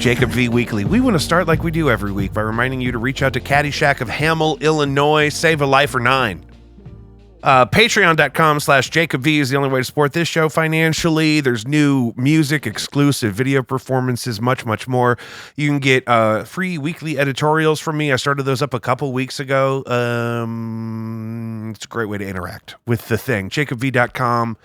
Jacob V Weekly. We want to start like we do every week by reminding you to reach out to Caddyshack of Hamel, Illinois. Save a life or 9. Patreon.com/Jacob V is the only way to support this show financially. There's new music, exclusive video performances, much, much more. You can get free weekly editorials from me. I started those up a couple weeks ago. It's a great way to interact with the thing. JacobV.com.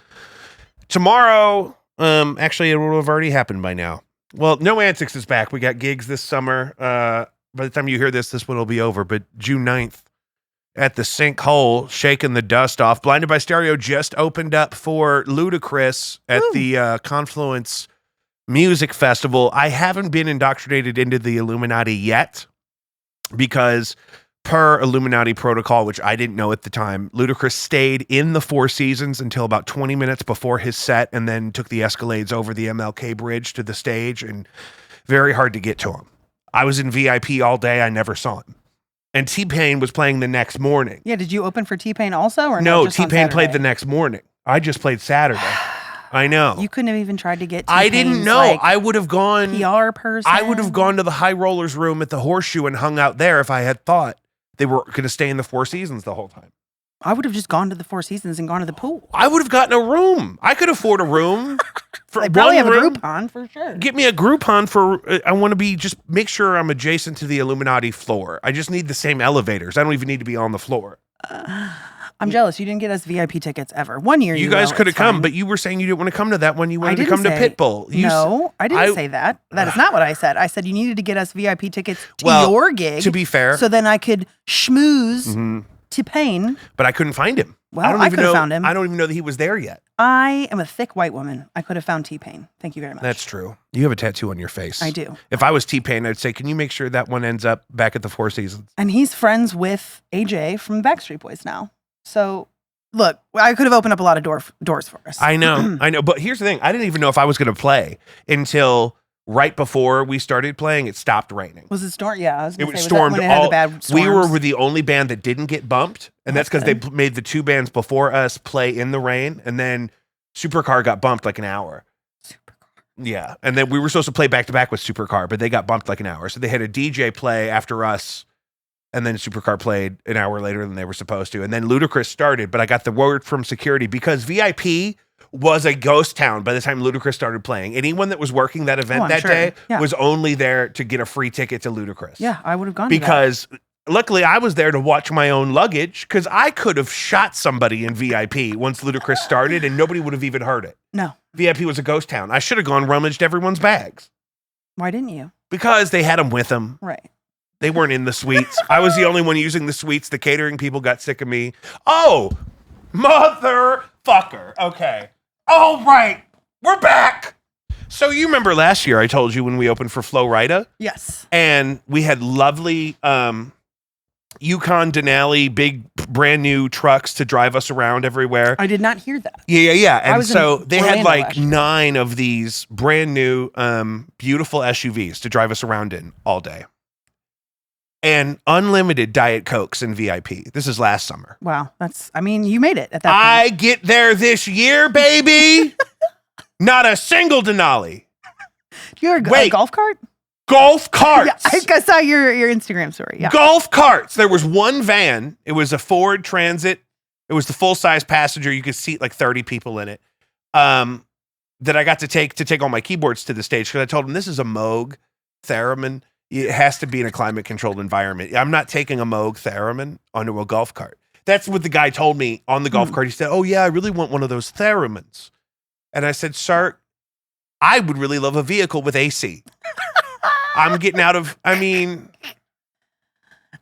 Tomorrow, actually, it will have already happened by now. Well, No Antics is back. We got gigs this summer. By the time you hear this one will be over. But June 9th at the Sinkhole, shaking the dust off. Blinded by Stereo just opened up for Ludacris at the Confluence Music Festival. I haven't been indoctrinated into the Illuminati yet because per Illuminati protocol, which I didn't know at the time, Ludacris stayed in the Four Seasons until about 20 minutes before his set and then took the Escalades over the MLK bridge to the stage, and very hard to get to him. I was in VIP all day. I never saw him. And T-Pain was playing the next morning. Yeah, did you open for T-Pain also? Or no, T-Pain played the next morning. I just played Saturday. I know. You couldn't have even tried to get T-Pain's, I didn't know. Like, I would have gone. PR person. I would have gone to the High Rollers room at the Horseshoe and hung out there if I had thought they were going to stay in the Four Seasons the whole time. I would have just gone to the Four Seasons and gone to the pool. I would have gotten a room. I could afford a room. They probably have a Groupon for sure. Get me a Groupon for, I want to be, just make sure I'm adjacent to the Illuminati floor. I just need the same elevators. I don't even need to be on the floor. I'm jealous. You didn't get us VIP tickets ever. One year you guys could have come, but you were saying you didn't want to come to that one. You wanted to come to Pitbull. No, I didn't say that. That is not what I said. I said you needed to get us VIP tickets to your gig. To be fair. So then I could schmooze T-Pain. But I couldn't find him. Well, I could have found him. I don't even know that he was there yet. I am a thick white woman. I could have found T-Pain. Thank you very much. That's true. You have a tattoo on your face. I do. If I was T-Pain, I'd say, can you make sure that one ends up back at the Four Seasons? And he's friends with AJ from Backstreet Boys now. So, look, I could have opened up a lot of doors for us. I know. I know. But here's the thing. I didn't even know if I was going to play until right before we started playing. It stopped raining. Was it storm? Yeah, I was going to say, stormed was that when it had the bad storms? We were the only band that didn't get bumped, and that's because they made the two bands before us play in the rain, and then Supercar got bumped like an hour. Supercar. Yeah, and then we were supposed to play back-to-back with Supercar, but they got bumped like an hour. So they had a DJ play after us, and then Supercar played an hour later than they were supposed to. And then Ludacris started, but I got the word from security because VIP was a ghost town by the time Ludacris started playing. Anyone that was working that event that day was only there to get a free ticket to Ludacris. Yeah, I would have gone because luckily I was there to watch my own luggage because I could have shot somebody in VIP once Ludacris started and nobody would have even heard it. No. VIP was a ghost town. I should have gone rummaged everyone's bags. Why didn't you? Because they had them with them. Right. They weren't in the suites. I was the only one using the suites. The catering people got sick of me. Oh, motherfucker. Okay. All right. We're back. So you remember last year I told you when we opened for Flo Rida? Yes. And we had lovely Yukon Denali, big brand new trucks to drive us around everywhere. I did not hear that. Yeah. And so they had like 9 of these brand new beautiful SUVs to drive us around in all day. And unlimited Diet Cokes in VIP. This is last summer. Wow. You made it at that point. I get there this year, baby. Not a single Denali. You're a golf cart? Golf carts. Yeah, I saw your Instagram story. Yeah. Golf carts. There was one van. It was a Ford Transit. It was the full-size passenger. You could seat like 30 people in it. That I got to take all my keyboards to the stage because I told them this is a Moog Theremin. It has to be in a climate-controlled environment. I'm not taking a Moog Theremin onto a golf cart. That's what the guy told me on the golf cart. He said, oh, yeah, I really want one of those Theremins. And I said, sir, I would really love a vehicle with AC. I'm getting out of,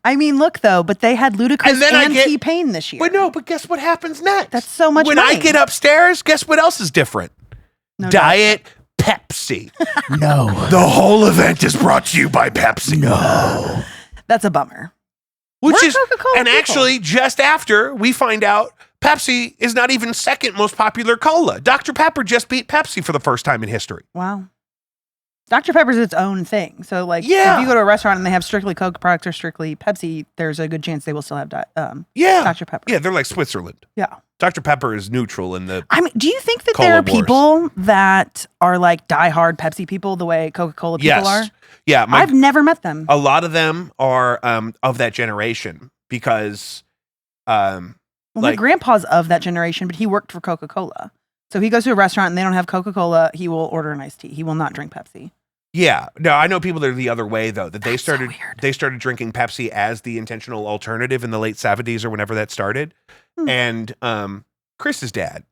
look, though, but they had Ludacris and T-Pain this year. But guess what happens next? That's so much money. When I get upstairs, guess what else is different? No Diet Pepsi. No. The whole event is brought to you by Pepsi. No. That's a bummer. Actually, just after we find out Pepsi is not even second most popular cola. Dr. Pepper just beat Pepsi for the first time in history. Wow. Dr. Pepper's its own thing. So, like, Yeah. if you go to a restaurant and they have strictly Coke products or strictly Pepsi, there's a good chance they will still have Dr. Pepper. Yeah, they're like Switzerland. Yeah. Dr. Pepper is neutral in the I mean, do you think that Cola there are wars. people that are like diehard Pepsi people the way Coca-Cola people are? Yeah, I've never met them. a lot of them are of that generation because Well, my grandpa's of that generation, but he worked for Coca-Cola. So he goes to a restaurant and they don't have Coca-Cola, he will order an iced tea. He will not drink Pepsi. yeah, no, I know people that are the other way though, that That's so weird. they started drinking Pepsi as the intentional alternative in the late 70s or whenever that started. And Chris's dad,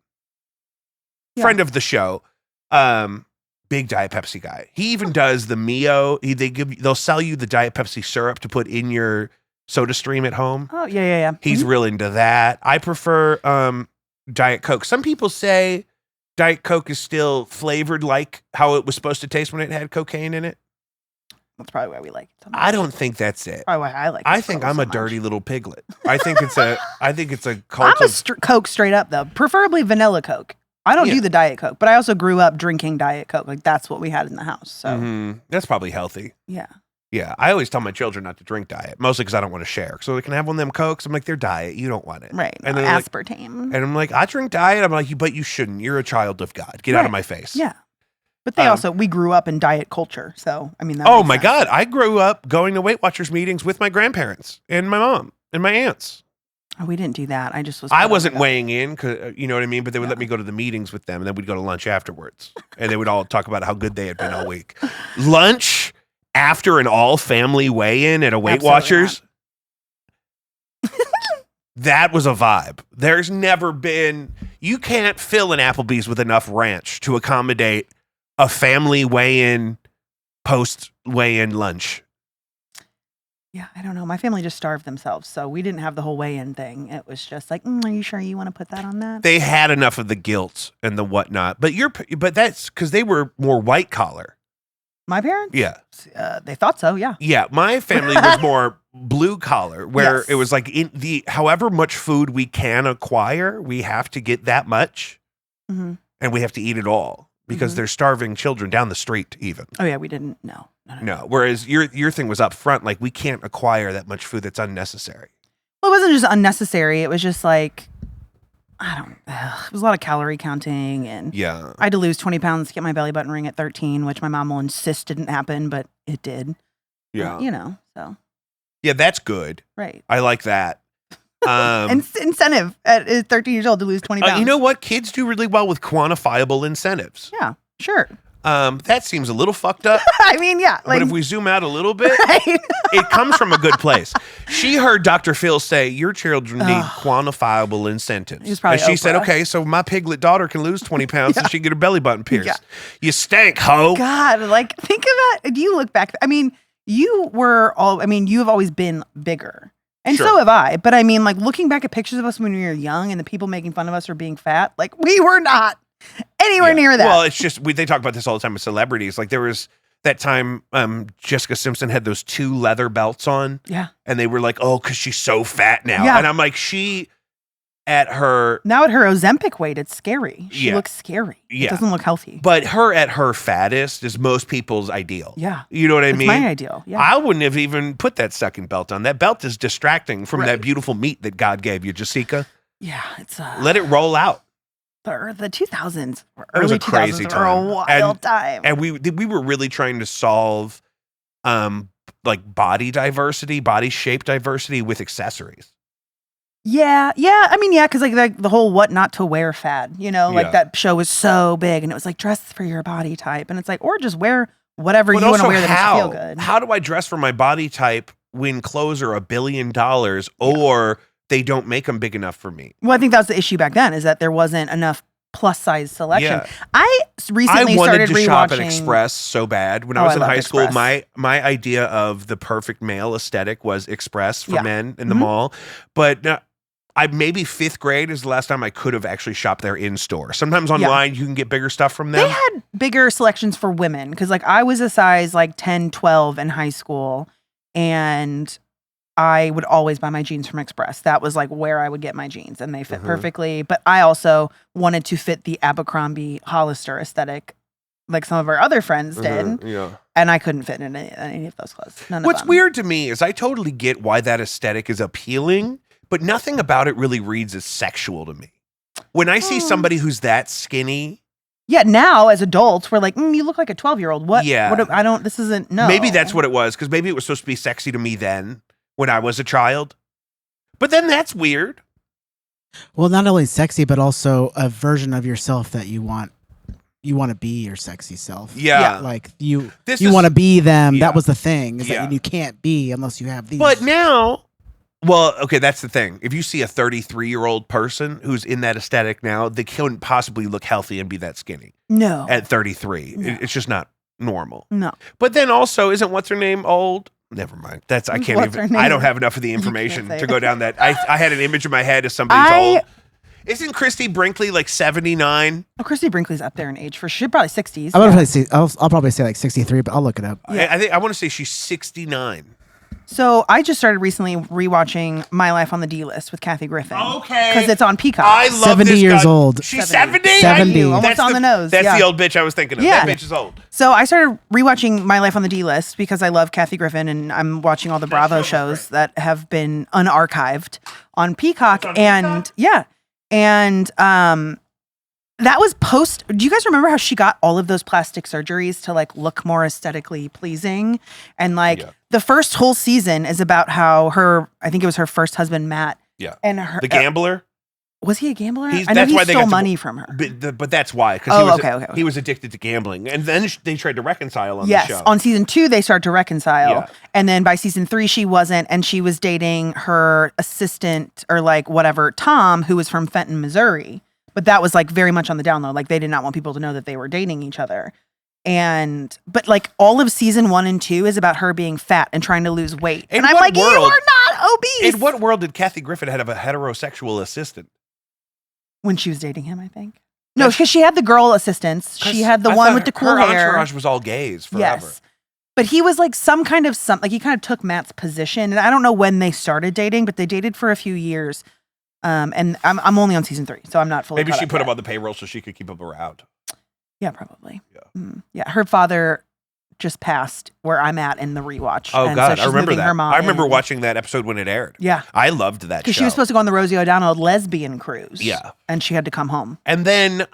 friend of the show, big Diet Pepsi guy. He even does the Mio. They'll sell you the Diet Pepsi syrup to put in your soda stream at home. Oh, yeah. He's real into that. I prefer Diet Coke. Some people say Diet Coke is still flavored like how it was supposed to taste when it had cocaine in it. That's probably why we like it so much. I don't think that's it. Probably why I like it. I think I'm a dirty little piglet. I think it's a cult I'm a Coke straight up, though. Preferably vanilla Coke. I don't do the Diet Coke, but I also grew up drinking Diet Coke. Like, that's what we had in the house. So that's probably healthy. Yeah. Yeah, I always tell my children not to drink Diet, mostly because I don't want to share. So they can have one of them Cokes. I'm like, they're Diet. You don't want it. Right. And No, they're aspartame. and I'm like, I drink Diet. I'm like, but you shouldn't. You're a child of God. Get out of my face. Yeah. But they we grew up in diet culture. So, I mean, that oh makes my sense. God. I grew up going to Weight Watchers meetings with my grandparents and my mom and my aunts. Oh, we didn't do that. I just was. I wasn't weighing in, cause, you know what I mean? But they would let me go to the meetings with them and then we'd go to lunch afterwards. And they would all talk about how good they had been all week. Lunch after an all-family weigh-in at a Weight Watchers. That was a vibe. There's never been, you can't fill an Applebee's with enough ranch to accommodate a family weigh-in, post-weigh-in lunch. Yeah, I don't know. My family just starved themselves, so we didn't have the whole weigh-in thing. It was just like, are you sure you want to put that on that? They had enough of the guilt and the whatnot, but that's because they were more white collar. My parents? Yeah. They thought so, yeah. Yeah, my family was more blue collar, where it was like however much food we can acquire, we have to get that much, and we have to eat it all because there's starving children down the street even. Oh yeah, we didn't. No. Whereas your thing was up front, like we can't acquire that much food that's unnecessary. Well, it wasn't just unnecessary. It was just like, it was a lot of calorie counting, and I had to lose 20 pounds to get my belly button ring at 13, which my mom will insist didn't happen, but it did. Yeah. So. Yeah, that's good. Right. I like that. Incentive at 13 years old to lose 20 pounds. You know what? Kids do really well with quantifiable incentives. Yeah, sure. That seems a little fucked up. I mean, yeah. But if we zoom out a little bit, right? It comes from a good place. She heard Dr. Phil say, your children need quantifiable incentives. And she said, okay, so my piglet daughter can lose 20 pounds and she can get her belly button pierced. Yeah. You stank, ho. God, like, think about, do you look back? I mean, you have always been bigger. And so have I. But I mean, like, looking back at pictures of us when we were young and the people making fun of us for being fat, like, we were not anywhere near that. Well, it's just, they talk about this all the time with celebrities. Like, there was that time Jessica Simpson had those 2 leather belts on. Yeah. And they were like, oh, because she's so fat now. Yeah. And I'm like, now at her Ozempic weight, it's scary. She looks scary. Yeah. It doesn't look healthy. But her at her fattest is most people's ideal. Yeah. You know what I mean? It's my ideal. Yeah. I wouldn't have even put that second belt on. That belt is distracting from that beautiful meat that God gave you, Jessica. Yeah. It's let it roll out. The 2000s, early 2000s were a wild time. And we were really trying to solve like body shape diversity with accessories. Yeah. I mean, because like the whole what not to wear fad, like that show was so big, and it was like dress for your body type, and it's like, or just wear whatever you want to wear that makes you feel good. How do I dress for my body type when clothes are $1 billion or they don't make them big enough for me? Well, I think that's the issue back then, is that there wasn't enough plus size selection. Yeah. I recently started rewatching. Shop at Express so bad when I was in high school. My idea of the perfect male aesthetic was Express for men in the mall, but. Maybe 5th grade is the last time I could have actually shopped there in store. Sometimes online you can get bigger stuff from them. They had bigger selections for women because like I was a size like 10, 12 in high school, and I would always buy my jeans from Express. That was like where I would get my jeans, and they fit perfectly. But I also wanted to fit the Abercrombie Hollister aesthetic like some of our other friends did. Yeah. And I couldn't fit in any of those clothes. What's weird to me is I totally get why that aesthetic is appealing, but nothing about it really reads as sexual to me. When I see somebody who's that skinny. Yeah, now as adults, we're like, you look like a 12-year-old. What? Yeah. This isn't, no. Maybe that's what it was, because maybe it was supposed to be sexy to me then, when I was a child. But then that's weird. Well, not only sexy, but also a version of yourself that you want to be your sexy self. Yeah. Like you want to be them. Yeah. That was the thing. Is that you can't be unless you have these. But now, well, okay, that's the thing. If you see a 33-year-old person who's in that aesthetic now, they couldn't possibly look healthy and be that skinny. No. At 33. No. It's just not normal. No. But then also, isn't what's her name old? Never mind. I don't have enough of the information to go down that. I had an image in my head of somebody's old. Isn't Christy Brinkley like 79? Oh, Christy Brinkley's up there in age for sure. Probably 60s. I'll probably say like 63, but I'll look it up. Yeah. I want to say she's 69. So I just started recently rewatching My Life on the D-List with Kathy Griffin. Okay. Because it's on Peacock. I love 70 years old. She's 70? 70. Almost on the nose. That's the old bitch I was thinking of. Yeah. That bitch is old. So I started rewatching My Life on the D-List because I love Kathy Griffin and I'm watching all the Bravo shows that have been unarchived on Peacock. And that was do you guys remember how she got all of those plastic surgeries to like look more aesthetically pleasing? And the first whole season is about how I think it was her first husband, Matt. Yeah. And her, the gambler? Was he a gambler? I know he stole money from her. But that's why. Because he was addicted to gambling. And then they tried to reconcile on the show. Yes. On season 2, they started to reconcile. Yeah. And then by season 3, she wasn't. And she was dating her assistant or like whatever, Tom, who was from Fenton, Missouri. But that was like very much on the down low. Like they did not want people to know that they were dating each other. But like all of season 1 and 2 is about her being fat and trying to lose weight. And I'm like, you are not obese. In what world did Kathy Griffin have a heterosexual assistant? When she was dating him, I think. No, because she had the girl assistants. She had the one with the cool hair. Her entourage was all gays forever. Yes. But he was like like he kind of took Matt's position. And I don't know when they started dating, but they dated for a few years. And I'm only on season 3, so I'm not fully. Maybe she put him on the payroll so she could keep him around. Yeah, probably. Yeah. Yeah, her father just passed where I'm at in the rewatch. Oh, God, I remember that. I remember in. watching that episode when it aired. Yeah. I loved that show. Because she was supposed to go on the Rosie O'Donnell lesbian cruise. Yeah. And she had to come home. And then,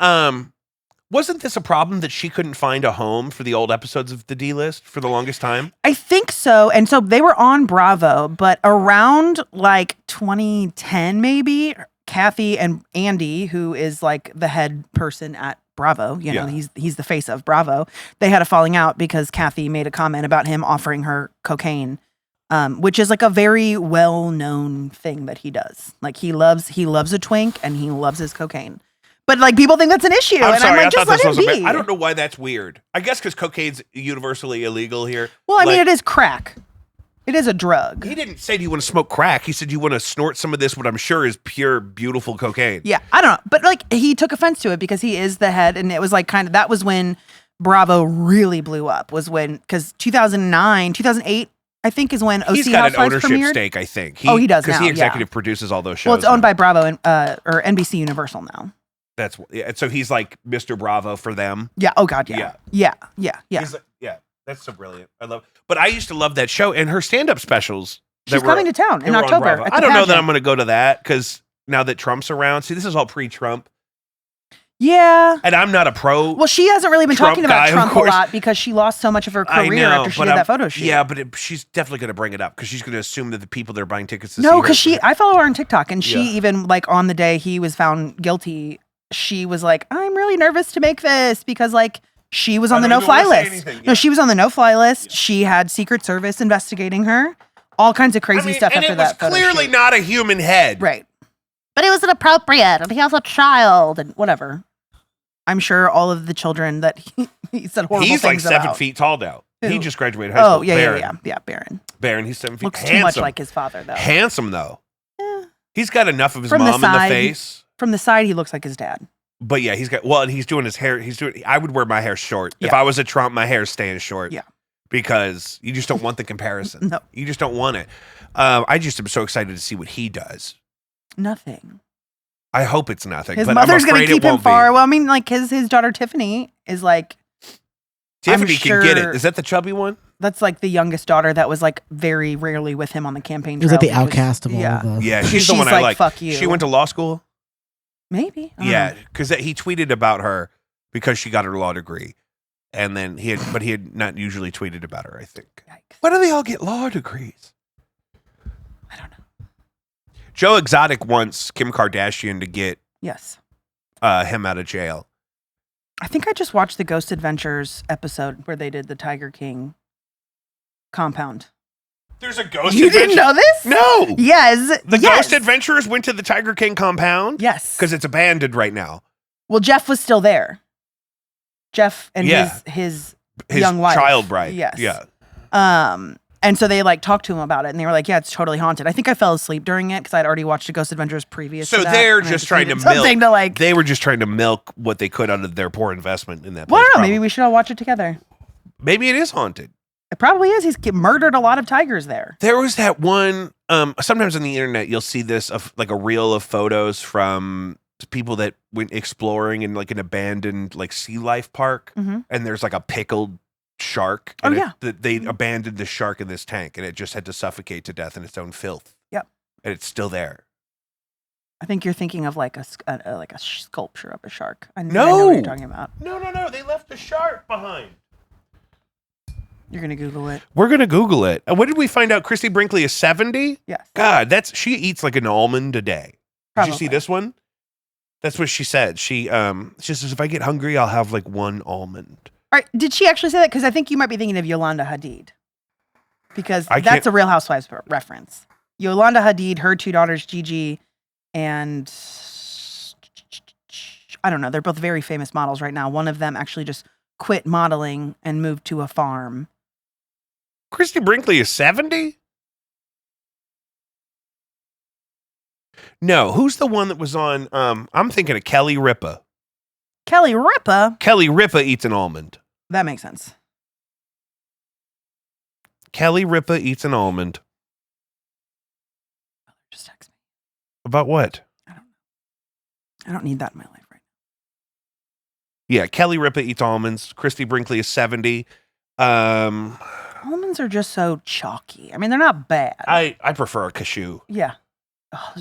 wasn't this a problem that she couldn't find a home for the old episodes of the D-List for the longest time? I think so. And so they were on Bravo, but around like 2010 maybe, Kathy and Andy, who is like the head person at Bravo, he's the face of Bravo. They had a falling out because Kathy made a comment about him offering her cocaine, which is like a very well-known thing that he does. Like he loves a twink and he loves his cocaine. But like people think that's an issue. I'm sorry, like, just let him be. I don't know why that's weird. I guess because cocaine's universally illegal here. Well, I mean, it is crack. It is a drug. He didn't say, do you want to smoke crack? He said, you want to snort some of this, what I'm sure is pure, beautiful cocaine. Yeah, I don't know. But like he took offense to it because he is the head. And it was like that was when Bravo really blew up, was when, because 2008, I think is when OC He's got Housewives an ownership premiered. stake, I think. He does now, because he executive produces all those shows. Well, it's owned by Bravo and or NBC Universal now. So he's like Mr. Bravo for them. Yeah. Oh God. Yeah. Yeah. That's so brilliant. I love. But I used to love that show and her stand-up specials. She's coming to town in October. I don't know that I'm going to go to that because now that Trump's around, see, this is all pre-Trump. Yeah. And I'm not a pro. Well, she hasn't really been talking about Trump a course. lot because she lost so much of her career after she did that photo shoot. Yeah, but she's definitely going to bring it up because she's going to assume that the people that are buying tickets to No, because I follow her on TikTok and she even like on the day he was found guilty, she was like, I'm really nervous to make this because like she was on the no-fly list. Yeah. No, she was on the no-fly list. Yeah. She had Secret Service investigating her. All kinds of crazy stuff after that photo shoot. It was clearly not a human head. Right. But it was inappropriate and he has a child and whatever. I'm sure all of the children that he said horrible things about. He's like 7 feet tall now. Who? He just graduated high school. Oh, yeah, Barron. Barron, he's 7 feet. Looks too much like his father, though. Handsome, though. Yeah. He's got enough of his mom in the face. From the side, he looks like his dad. But yeah, and he's doing his hair. I would wear my hair short. Yeah. If I was a Trump, my hair staying short. Yeah. Because you just don't want the comparison. No. You just don't want it. I just am so excited to see what he does. Nothing. I hope it's nothing. His mother's going to keep him far. Well, I mean, like his daughter Tiffany is like Tiffany can get it. Is that the chubby one? That's like the youngest daughter that was like very rarely with him on the campaign trail. Was that the outcast of all of us? Yeah, she's the one I like. Fuck you. She went to law school? Maybe. Yeah, because he tweeted about her because she got her law degree. And then he had not usually tweeted about her, I think. Yikes. Why do they all get law degrees? I don't know. Joe Exotic wants Kim Kardashian to get him out of jail. I think I just watched the Ghost Adventures episode where they did the Tiger King compound. There's a Ghost You Adventure. didn't know this? No. Yes. The Ghost Adventurers went to the Tiger King compound? Yes. Because it's abandoned right now. Well, Jeff was still there. Jeff and his young wife. Child bride. Yes. Yeah. And so they like talked to him about it, and they were like, "Yeah, it's totally haunted." I think I fell asleep during it because I'd already watched the Ghost Adventures previous. So to that, they're just trying to milk. They were just trying to milk what they could out of their poor investment in that. Well, place, I don't know. probably. Maybe we should all watch it together. Maybe it is haunted. It probably is. He's murdered a lot of tigers there. There was that one. Sometimes on the internet, you'll see this of like a reel of photos from people that went exploring in like an abandoned like sea life park, and there's like a pickled shark. And they abandoned the shark in this tank, and it just had to suffocate to death in its own filth. Yep, and it's still there. I think you're thinking of like a sculpture of a shark. I No, know what you're talking about. No. They left the shark behind. You're gonna Google it. We're gonna Google it. What did we find out? Christy Brinkley is 70. Yes. God, she eats like an almond a day. Probably. Did you see this one? That's what she said. She says, if I get hungry, I'll have like one almond. All right. Did she actually say that? Because I think you might be thinking of Yolanda Hadid. Because that's a Real Housewives reference. Yolanda Hadid, her two daughters, Gigi and I don't know. They're both very famous models right now. One of them actually just quit modeling and moved to a farm. Christy Brinkley is 70? No, who's the one that was on? I'm thinking of Kelly Ripa. Kelly Ripa? Kelly Ripa eats an almond. That makes sense. Kelly Ripa eats an almond. Just text me. About what? I don't need that in my life right now. Yeah, Kelly Ripa eats almonds. Christy Brinkley is 70. Almonds are just so chalky. I mean, they're not bad. I prefer a cashew. Yeah.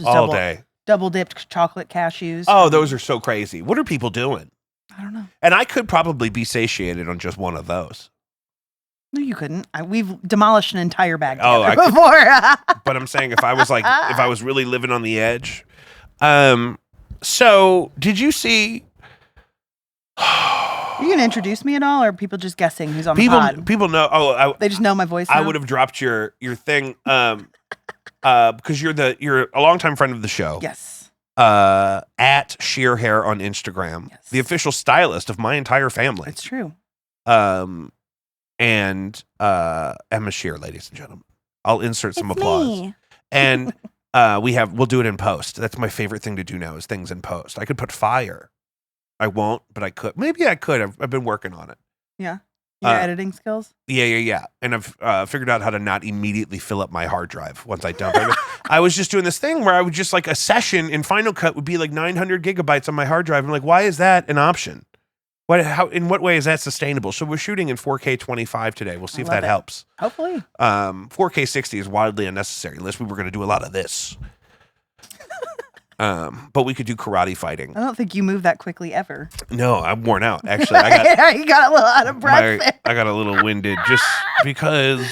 All day. Double dipped chocolate cashews. Oh, those are so crazy. What are people doing? I don't know. And I could probably be satiated on just one of those. No, you couldn't. We've demolished an entire bag before. But I'm saying if I was really living on the edge. So did you see? Are you gonna introduce me at all, or are people just guessing who's on the pod? People know. They just know my voice now? I would have dropped your thing. Because you're a longtime friend of the show. Yes. At Sheer Hair on Instagram, the official stylist of my entire family. It's true. And Emma Sheer, ladies and gentlemen. I'll insert some applause. Me. And we'll do it in post. That's my favorite thing to do now is things in post. I could put fire. I won't, but I could. Maybe I could. I've been working on it. Yeah. Your editing skills? Yeah. And I've figured out how to not immediately fill up my hard drive once I dump it. I was just doing this thing where I would just like a session in Final Cut would be like 900 gigabytes on my hard drive. I'm like, why is that an option? In what way is that sustainable? So we're shooting in 4K 25 today. We'll see if that helps. Hopefully. 4K 60 is wildly unnecessary unless we were going to do a lot of this. But we could do karate fighting. I don't think you move that quickly ever. No, I'm worn out. Actually, you got a little out of breath. I got a little winded just because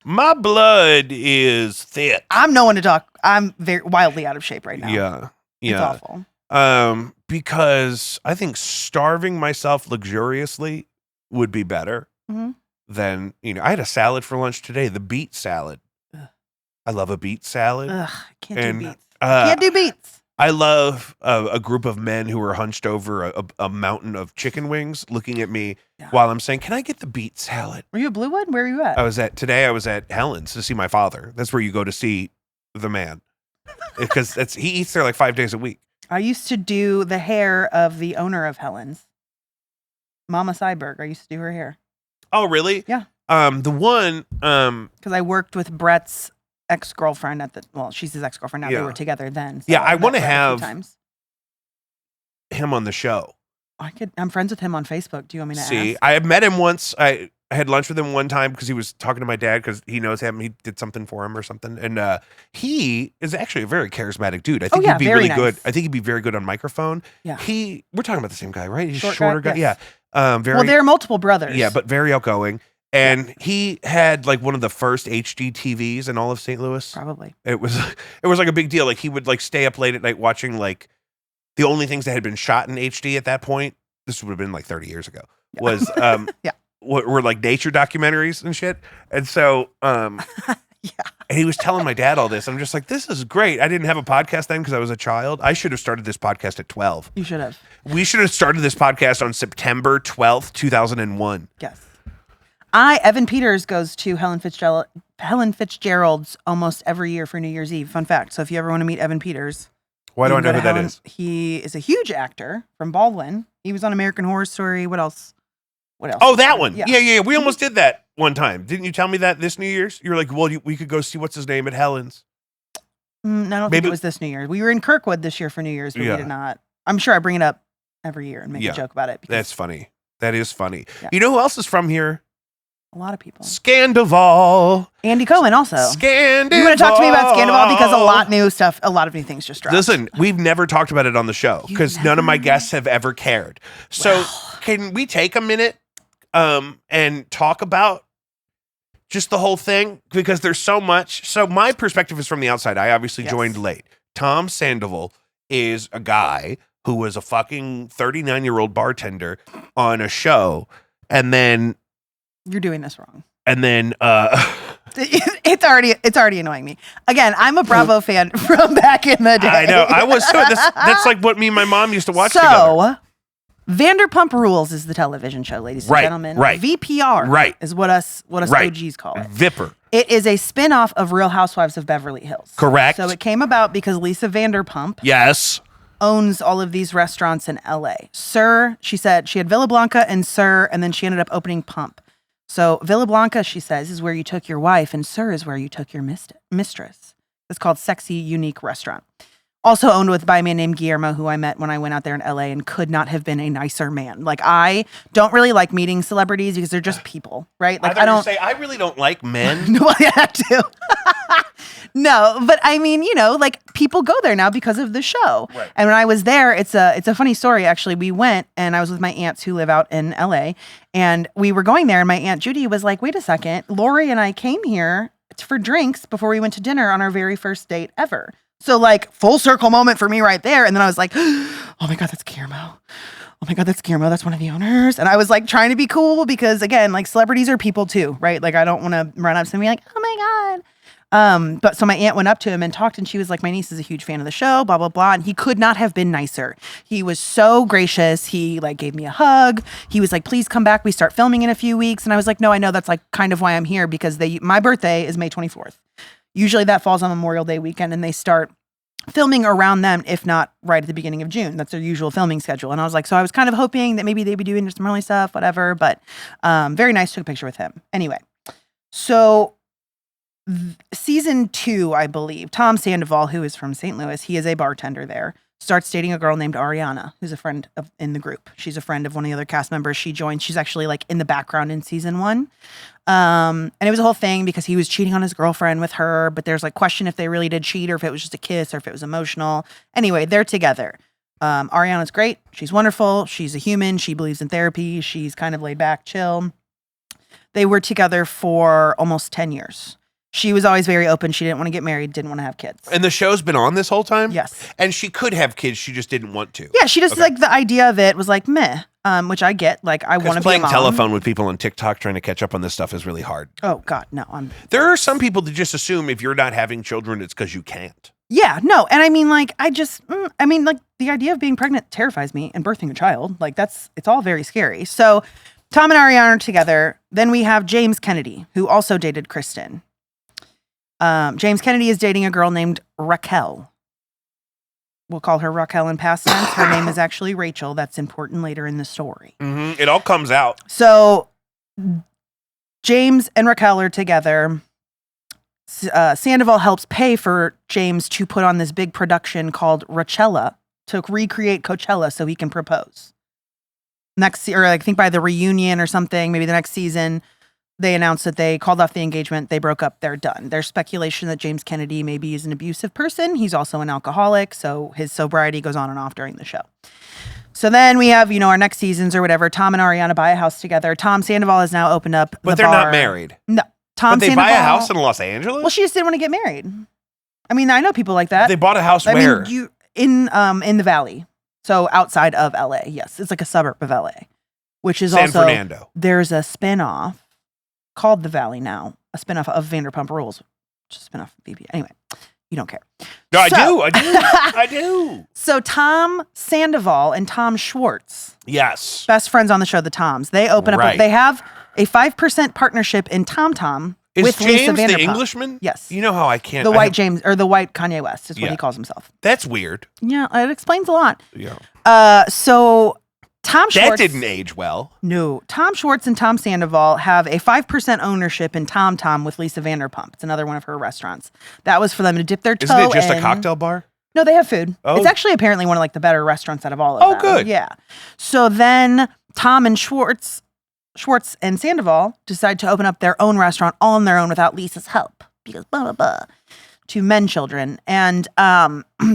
my blood is thick. I'm no one to talk. I'm very wildly out of shape right now. Yeah. It's awful. Because I think starving myself luxuriously would be better than, I had a salad for lunch today, the beet salad. Ugh. I love a beet salad. Ugh, I can't do beets. Can't do beets. I love a group of men who are hunched over a mountain of chicken wings looking at me while I'm saying, can I get the beet salad? Were you at Bluewood? Where are you at? Today I was at Helen's to see my father. That's where you go to see the man. Because he eats there like 5 days a week. I used to do the hair of the owner of Helen's. Mama Seiberg. I used to do her hair. Oh, really? Yeah. The one... Because I worked with Brett's ex-girlfriend she's his ex-girlfriend now. Yeah. They were together then. So I want to met Brett a few have times. him on the show. I'm friends with him on Facebook. Do you want me to See, ask? I had met him once. I had lunch with him one time because he was talking to my dad because he knows him. He did something for him or something. And he is actually a very charismatic dude. I think he'd be very really good. nice. I think he'd be very good on microphone. Yeah. We're talking about the same guy, right? He's a Short shorter guy, guy. yes. Yeah. Very. Well, there are multiple brothers. Yeah, but very outgoing. And he had like one of the first HD TVs in all of St. Louis. Probably. It was like a big deal. Like he would like stay up late at night watching like the only things that had been shot in HD at that point. This would have been like 30 years ago. Yeah. Was were like nature documentaries and shit. And so and he was telling my dad all this. I'm just like, this is great. I didn't have a podcast then because I was a child. I should have started this podcast at 12. You should have. We should have started this podcast on September 12th, 2001. Yes. Evan Peters goes to Helen Fitzgerald's almost every year for New Year's Eve. Fun fact. So if you ever want to meet Evan Peters. Why do I know who that is? He is a huge actor from Baldwin. He was on American Horror Story. What else? Oh, that one. Yeah. Yeah. We almost did that one time. Didn't you tell me that this New Year's? You were like, well, we could go see what's his name at Helen's. No, I don't think it was this New Year's. We were in Kirkwood this year for New Year's, but we did not. I'm sure I bring it up every year and make a joke about it. That's funny. That is funny. Yeah. You know who else is from here? A lot of people. Scandavol. Andy Cohen also. Scandavol. You want to talk to me about Scandavol? Because a lot of new things just dropped. Listen, we've never talked about it on the show because none of my guests have ever cared. So can we take a minute and talk about just the whole thing? Because there's so much. So my perspective is from the outside. I obviously joined late. Tom Scandavol is a guy who was a fucking 39-year-old bartender on a show. And then... You're doing this wrong. And then... It's already annoying me. Again, I'm a Bravo fan from back in the day. I know. I was too. That's like what me and my mom used to watch together. So, Vanderpump Rules is the television show, ladies and gentlemen. Right. VPR is what us OGs call it. Vipper. It is a spin-off of Real Housewives of Beverly Hills. Correct. So it came about because Lisa Vanderpump owns all of these restaurants in LA. Sir, she said she had Villa Blanca and Sir, and then she ended up opening Pump. So Villa Blanca, she says, is where you took your wife, and Sir is where you took your mistress. It's called Sexy Unique Restaurant. Also owned by a man named Guillermo, who I met when I went out there in LA and could not have been a nicer man. Like, I don't really like meeting celebrities because they're just people, right? Like, I really don't like men. No, I had to. No, but I mean, like people go there now because of the show. Right. And when I was there, it's a funny story actually. We went and I was with my aunts who live out in LA, and we were going there, and my Aunt Judy was like, "Wait a second, Lori and I came here for drinks before we went to dinner on our very first date ever." So like full circle moment for me right there. And then I was like, "Oh my God, that's Guillermo. Oh my God, that's Guillermo. That's one of the owners." And I was like trying to be cool because again, like celebrities are people too, right? Like I don't want to run up to me like, "Oh my God." But so my aunt went up to him and talked, and she was like, "My niece is a huge fan of the show, blah, blah, blah." And he could not have been nicer. He was so gracious. He like gave me a hug. He was like, "Please come back. We start filming in a few weeks." And I was like, "No, I know that's like kind of why I'm here, because my birthday is May 24th. Usually that falls on Memorial Day weekend, and they start filming around them, if not right at the beginning of June. That's their usual filming schedule." And I was like, so I was kind of hoping that maybe they'd be doing some early stuff, whatever. But very nice. Took a picture with him. Anyway, so season 2, I believe, Tom Sandoval, who is from St. Louis, he is a bartender there, starts dating a girl named Ariana, who's a friend in the group. She's a friend of one of the other cast members. She joined. She's actually like in the background in season 1. And it was a whole thing because he was cheating on his girlfriend with her, but there's like question if they really did cheat or if it was just a kiss or if it was emotional. Anyway, they're together. Ariana's great. She's wonderful. She's a human. She believes in therapy. She's kind of laid back, chill. They were together for almost 10 years. She was always very open. She didn't want to get married, didn't want to have kids. And the show's been on this whole time? Yes. And she could have kids, she just didn't want to. Yeah, she just like the idea of it was like meh, which I get. Like I want to be a playing mom. telephone with people on TikTok trying to catch up on this stuff is really hard. Oh God, no. There are some people that just assume if you're not having children, it's because you can't. Yeah, no. And I mean, like, like the idea of being pregnant terrifies me, and birthing a child. Like it's all very scary. So Tom and Ariana are together. Then we have James Kennedy, who also dated Kristen. James Kennedy is dating a girl named Raquel. We'll call her Raquel in past tense. Her name is actually Rachel. That's important later in the story. Mm-hmm. It all comes out. So James and Raquel are together. Sandoval helps pay for James to put on this big production called Rachella to recreate Coachella so he can propose. or I think by the reunion or something, maybe the next season, they announced that they called off the engagement. They broke up. They're done. There's speculation that James Kennedy maybe is an abusive person. He's also an alcoholic, so his sobriety goes on and off during the show. So then we have, our next seasons or whatever. Tom and Ariana buy a house together. Tom Sandoval has now opened up But the they're bar. not married. No. Tom But they Sandoval, buy a house in Los Angeles? Well, she just didn't want to get married. I mean, I know people like that. They bought a house where? In the Valley. So outside of LA. Yes. It's like a suburb of LA. Which is San Fernando. There's a spinoff called The Valley now. A spinoff of Vanderpump Rules. Just a spinoff of BB. Anyway, you don't care. No, I do. So Tom Sandoval and Tom Schwartz. Yes. Best friends on the show, the Toms. They open up. They have a 5% partnership in TomTom with Lisa James Vanderpump. the Englishman? Yes. You know how I can't. The white James, or the white Kanye West is what he calls himself. That's weird. Yeah, it explains a lot. Yeah. So Tom Schwartz. That didn't age well. No. Tom Schwartz and Tom Sandoval have a 5% ownership in TomTom with Lisa Vanderpump. It's another one of her restaurants. That was for them to dip their toe in. Isn't it just a cocktail bar? No, they have food. Oh. It's actually apparently one of like the better restaurants out of all of them. Oh, good. Yeah. So then Tom and Schwartz and Sandoval decide to open up their own restaurant all on their own without Lisa's help because blah, blah, blah, to men children. And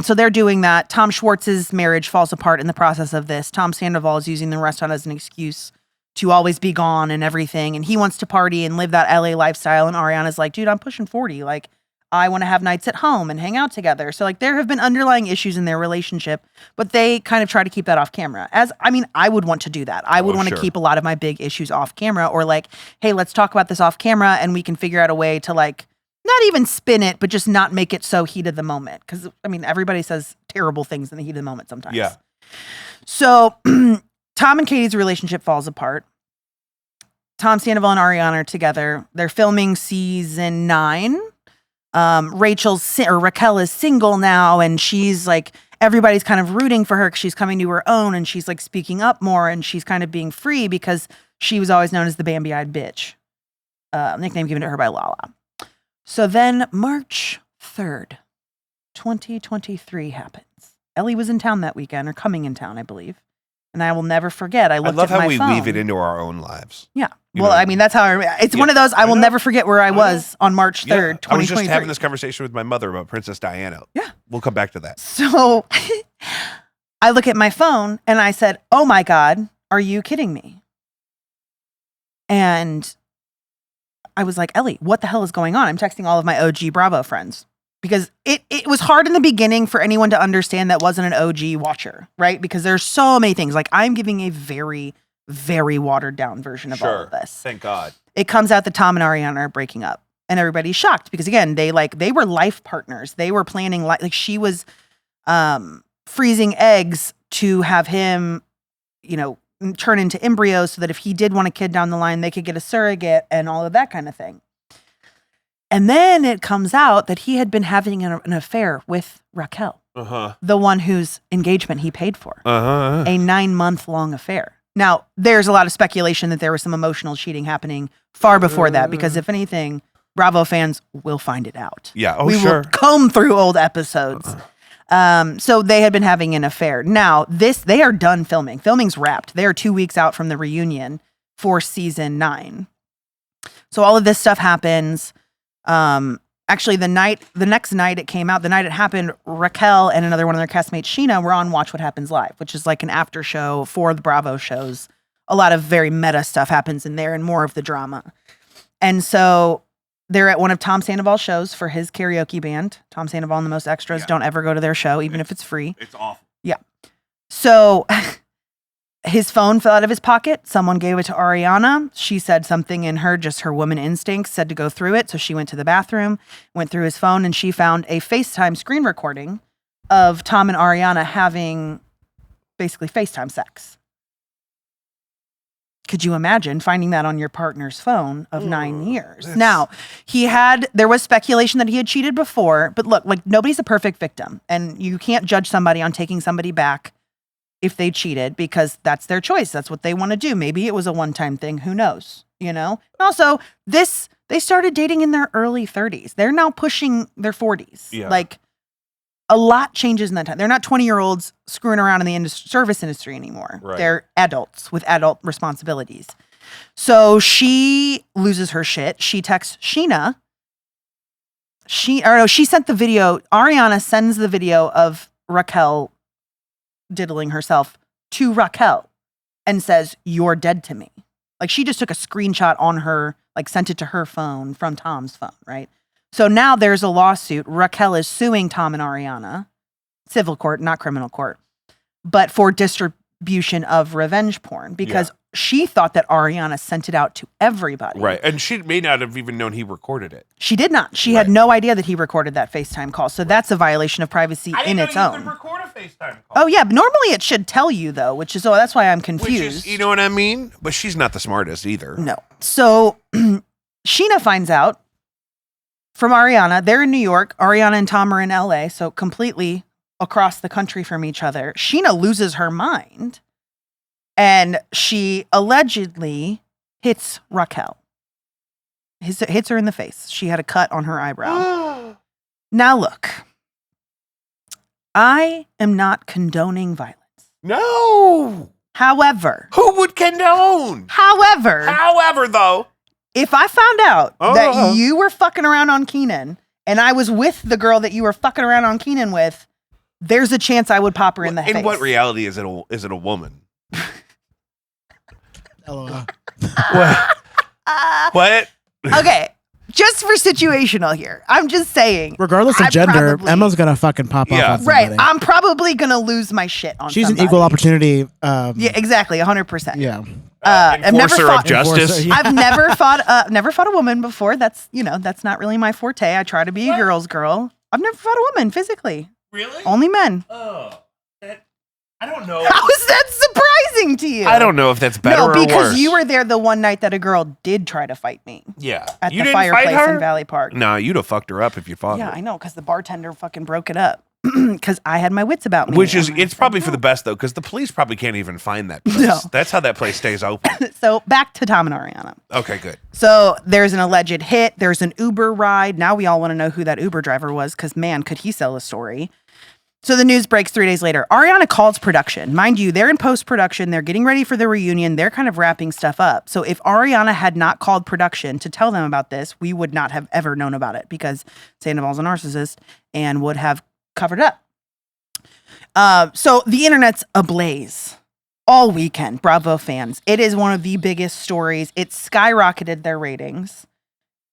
so they're doing that. Tom Schwartz's marriage falls apart in the process of this. Tom Sandoval is using the restaurant as an excuse to always be gone and everything. And he wants to party and live that LA lifestyle. And Ariana's like, dude, I'm pushing 40. Like, I want to have nights at home and hang out together. So like there have been underlying issues in their relationship, but they kind of try to keep that off camera. I would want to do that. I would want to keep a lot of my big issues off camera, or like, hey, let's talk about this off camera and we can figure out a way to like, not even spin it, but just not make it so heat of the moment. Because everybody says terrible things in the heat of the moment sometimes. Yeah. So Tom and Katie's relationship falls apart. Tom Sandoval and Ariana are together. They're filming season 9. Raquel is single now, and she's like, everybody's kind of rooting for her because she's coming to her own, and she's like speaking up more, and she's kind of being free because she was always known as the Bambi-eyed bitch, nickname given to her by Lala. So then March 3rd, 2023 happens. Ellie was in town that weekend, or coming in town, I believe. And I will never forget. I love how we phone. weave it into our own lives. Yeah. That's how it's one of those. I will never forget where I was on March 3rd, 2023. I was just having this conversation with my mother about Princess Diana. Yeah. We'll come back to that. So I look at my phone and I said, oh my God, are you kidding me? And I was like, Ellie, what the hell is going on? I'm texting all of my OG Bravo friends. Because it was hard in the beginning for anyone to understand that wasn't an OG watcher, right? Because there's so many things. Like, I'm giving a very, very watered down version of all of this. Thank God. It comes out that Tom and Ariana are breaking up. And everybody's shocked because, again, they were life partners. They were planning, like she was freezing eggs to have him, turn into embryos so that if he did want a kid down the line, they could get a surrogate and all of that kind of thing. And then it comes out that he had been having an affair with Raquel, the one whose engagement he paid for, a 9-month-long affair. Now, there's a lot of speculation that there was some emotional cheating happening far before that, because if anything, Bravo fans will find it out. Yeah, we will comb through old episodes. So they had been having an affair. Now, they are done filming. Filming's wrapped. They are 2 weeks out from the reunion for season 9. So all of this stuff happens. Actually, the next night it came out, the night it happened, Raquel and another one of their castmates, Sheena, were on Watch What Happens Live, which is like an after show for the Bravo shows. A lot of very meta stuff happens in there and more of the drama. And so they're at one of Tom Sandoval's shows for his karaoke band. Tom Sandoval and the Most Extras. Yeah. Don't ever go to their show, even if it's free. It's awful. Yeah. So his phone fell out of his pocket. Someone gave it to Ariana. She said something in her, just her woman instincts, said to go through it. So she went to the bathroom, went through his phone, and she found a FaceTime screen recording of Tom and Ariana having basically FaceTime sex. Could you imagine finding that on your partner's phone of 9 years? Now, there was speculation that he had cheated before, but look, like, nobody's a perfect victim, and you can't judge somebody on taking somebody back if they cheated, because that's their choice. That's what they want to do. Maybe it was a one-time thing. Who knows? And also, they started dating in their early 30s. They're now pushing their 40s. Yeah. Like, a lot changes in that time. They're not 20-year-olds screwing around in the service industry anymore. Right. They're adults with adult responsibilities. So she loses her shit. She texts Sheena. She sent the video. Ariana sends the video of Raquel diddling herself to Raquel and says, "You're dead to me." Like, she just took a screenshot on her, like sent it to her phone from Tom's phone, right? So now there's a lawsuit. Raquel is suing Tom and Ariana, civil court, not criminal court, but for distribution of revenge porn because she thought that Ariana sent it out to everybody. Right. And she may not have even known he recorded it. She did not. She had no idea that he recorded that FaceTime call. So that's a violation of privacy in its own. You could record a FaceTime call. Oh, yeah. But normally it should tell you, though, which is, that's why I'm confused. Which is, you know what I mean? But she's not the smartest either. No. So Sheena finds out from Ariana. They're in New York. Ariana and Tom are in LA. So completely across the country from each other. Sheena loses her mind. And she allegedly hits Raquel. Hits her in the face. She had a cut on her eyebrow. Now look, I am not condoning violence. No. However. Who would condone? However, though. If I found out that you were fucking around on Keenan and I was with the girl that you were fucking around on Keenan with, there's a chance I would pop her in the face. In what reality is it a woman? LOL. What? Okay, just for situational here. I'm just saying. Regardless of gender, Emma's gonna fucking pop off on somebody. Right. I'm probably gonna lose my shit on She's somebody. an equal opportunity. Yeah, exactly. 100%. Yeah. Enforcer of justice. I've never fought a woman before. That's not really my forte. I try to be a girl's girl. I've never fought a woman physically. Really? Only men. Oh. I don't know. How is that surprising to you? I don't know if that's better or worse. No, because you were there the one night that a girl did try to fight me. Yeah. At you the didn't fireplace fight her? in Valley Park. No, you'd have fucked her up if you fought her. Yeah, I know, because the bartender fucking broke it up. Because I had my wits about me. Which is, it's probably for the best, though, because the police probably can't even find that place. No. That's how that place stays open. So back to Tom and Ariana. Okay, good. So there's an alleged hit. There's an Uber ride. Now we all want to know who that Uber driver was because, man, could he sell a story. So the news breaks 3 days later. Ariana calls production. Mind you, they're in post-production. They're getting ready for the reunion. They're kind of wrapping stuff up. So if Ariana had not called production to tell them about this, we would not have ever known about it because Sandoval's a narcissist and would have covered it up. So the internet's ablaze all weekend. Bravo fans. It is one of the biggest stories. It skyrocketed their ratings.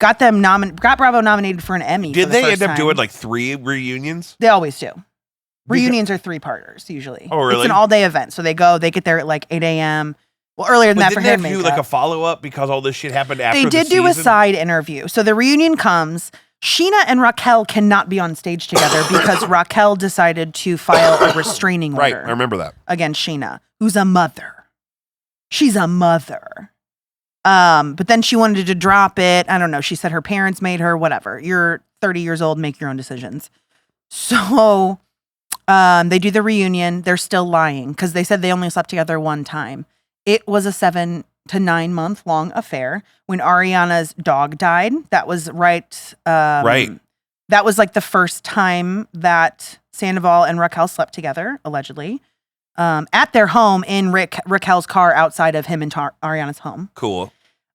Got Bravo nominated for an Emmy. Did for the they first end up time. doing like 3 reunions? They always do. Reunions are 3-parters usually. Oh, really? It's an all-day event. So they get there at like 8 a.m. Well, earlier than that for hair makeup. Didn't they do like a follow-up because all this shit happened after They did do a side interview. So the reunion comes. Sheena and Raquel cannot be on stage together because Raquel decided to file a restraining order. Right, I remember that. Against Sheena, who's a mother. She's a mother. But then she wanted to drop it. I don't know. She said her parents made her, whatever. You're 30 years old, make your own decisions. So they do the reunion. They're still lying because they said they only slept together one time. It was a 7 to 9 month long affair. When Ariana's dog died, that was right. Right. That was like the first time that Sandoval and Raquel slept together, allegedly, at their home in Raquel's car outside of him and Ariana's home. Cool.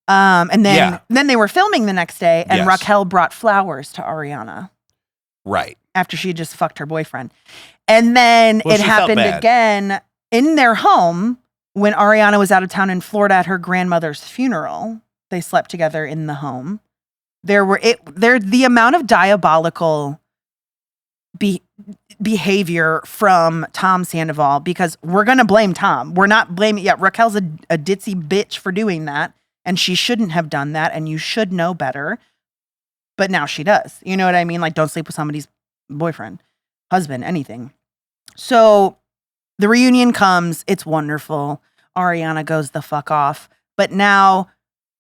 And then they were filming the next day, and Raquel brought flowers to Ariana. Right. After she had just fucked her boyfriend. And then it happened again in their home when Ariana was out of town in Florida at her grandmother's funeral. They slept together in the home. The amount of diabolical behavior from Tom Sandoval, because we're going to blame Tom. We're not blaming, Raquel's a ditzy bitch for doing that, and she shouldn't have done that, and you should know better. But now she does. You know what I mean? Like, don't sleep with somebody's boyfriend, husband, anything. So the reunion comes. It's wonderful. Ariana goes the fuck off. But now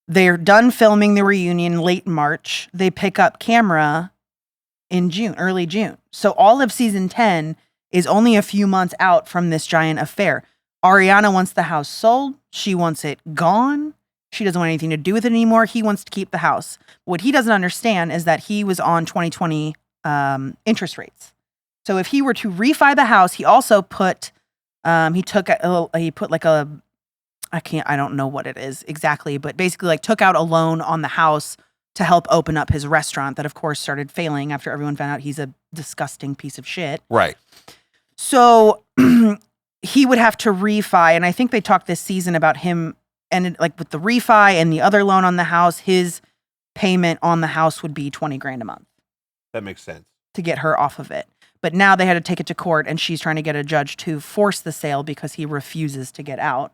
they're done filming the reunion late March. They pick up camera in June, early June. So all of season 10 is only a few months out from this giant affair. Ariana wants the house sold. She wants it gone. She doesn't want anything to do with it anymore. He wants to keep the house. What he doesn't understand is that he was on 2020 interest rates. So if he were to refi the house, he also put, he put like a, I don't know what it is exactly, but basically like took out a loan on the house to help open up his restaurant that of course started failing after everyone found out he's a disgusting piece of shit. Right. So he would have to refi. And I think they talked this season about him and like with the refi and the other loan on the house, his payment on the house would be $20,000 a month. That makes sense. To get her off of it. But now they had to take it to court and she's trying to get a judge to force the sale because he refuses to get out.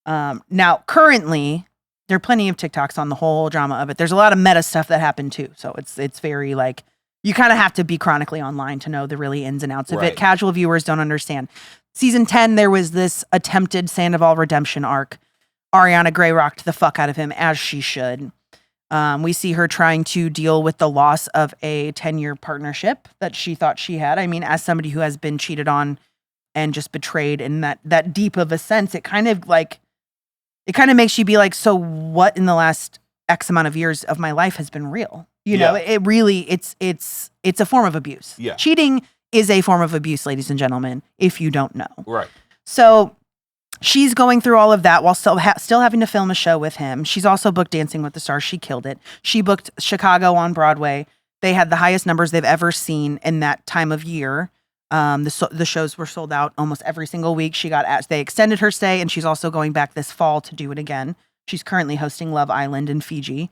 Now, currently, there are plenty of TikToks on the whole drama of it. There's a lot of meta stuff that happened too. So it's very like, you kind of have to be chronically online to know the really ins and outs of it. Casual viewers don't understand. Season 10, there was this attempted Scandavol redemption arc. Ariana Grey rocked the fuck out of him, as she should. We see her trying to deal with the loss of a 10-year partnership that she thought she had. I mean, as somebody who has been cheated on and just betrayed in that deep of a sense, it kind of makes you be like, so what in the last X amount of years of my life has been real? You know, it really, it's a form of abuse. Yeah. Cheating is a form of abuse, ladies and gentlemen, if you don't know. Right. So she's going through all of that while still having to film a show with him. She's also booked Dancing with the Stars. She killed it. She booked Chicago on Broadway. They had the highest numbers they've ever seen in that time of year. The shows were sold out almost every single week. They extended her stay, and she's also going back this fall to do it again. She's currently hosting Love Island in Fiji.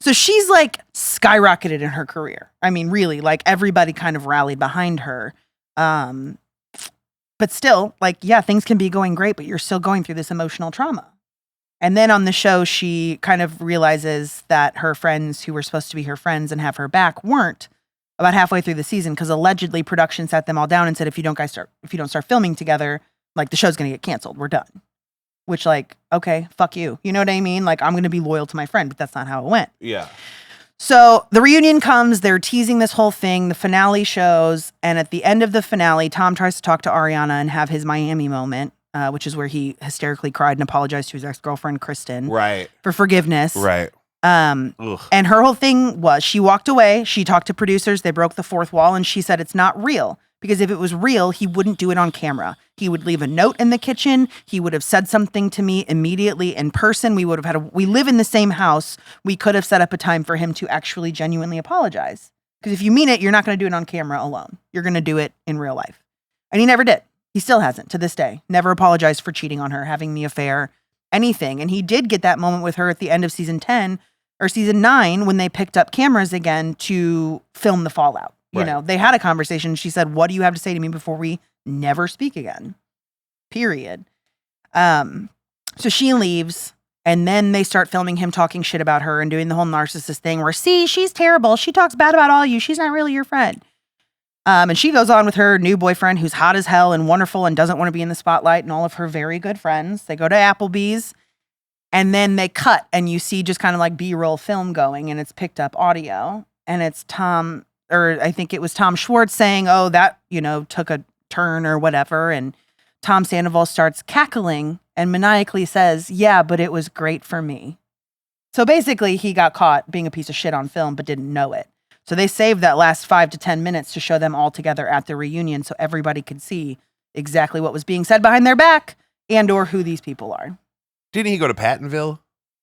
So she's like skyrocketed in her career. I mean, really, like everybody kind of rallied behind her. But still, like, yeah, things can be going great, but you're still going through this emotional trauma. And then on the show, she kind of realizes that her friends who were supposed to be her friends and have her back weren't about halfway through the season, because allegedly production sat them all down and said, if you don't start filming together, like the show's going to get canceled. We're done. Which, like, okay, fuck you. You know what I mean? Like, I'm going to be loyal to my friend, but that's not how it went. Yeah. So the reunion comes, they're teasing this whole thing, the finale shows, and at the end of the finale, Tom tries to talk to Ariana and have his Miami moment, which is where he hysterically cried and apologized to his ex-girlfriend, Kristen. Right. For forgiveness. Right. And her whole thing was, she walked away, she talked to producers, they broke the fourth wall, and she said it's not real. Because if it was real, he wouldn't do it on camera. He would leave a note in the kitchen. He would have said something to me immediately in person. We live in the same house. We could have set up a time for him to actually genuinely apologize. Because if you mean it, you're not going to do it on camera alone. You're going to do it in real life. And he never did. He still hasn't to this day. Never apologized for cheating on her, having the affair, anything. And he did get that moment with her at the end of season 10 or season 9 when they picked up cameras again to film the fallout. You know, they had a conversation. She said, what do you have to say to me before we never speak again? Period. So she leaves, and then they start filming him talking shit about her and doing the whole narcissist thing where, see, she's terrible. She talks bad about all you. She's not really your friend. And she goes on with her new boyfriend who's hot as hell and wonderful and doesn't want to be in the spotlight, and all of her very good friends. They go to Applebee's, and then they cut, and you see just kind of like B-roll film going, and it's picked up audio, and it's Tom... or I think it was Tom Schwartz saying, oh, that, took a turn or whatever. And Tom Sandoval starts cackling and maniacally says, yeah, but it was great for me. So basically he got caught being a piece of shit on film, but didn't know it. So they saved that last 5 to 10 minutes to show them all together at the reunion so everybody could see exactly what was being said behind their back and or who these people are. Didn't he go to Pattonville?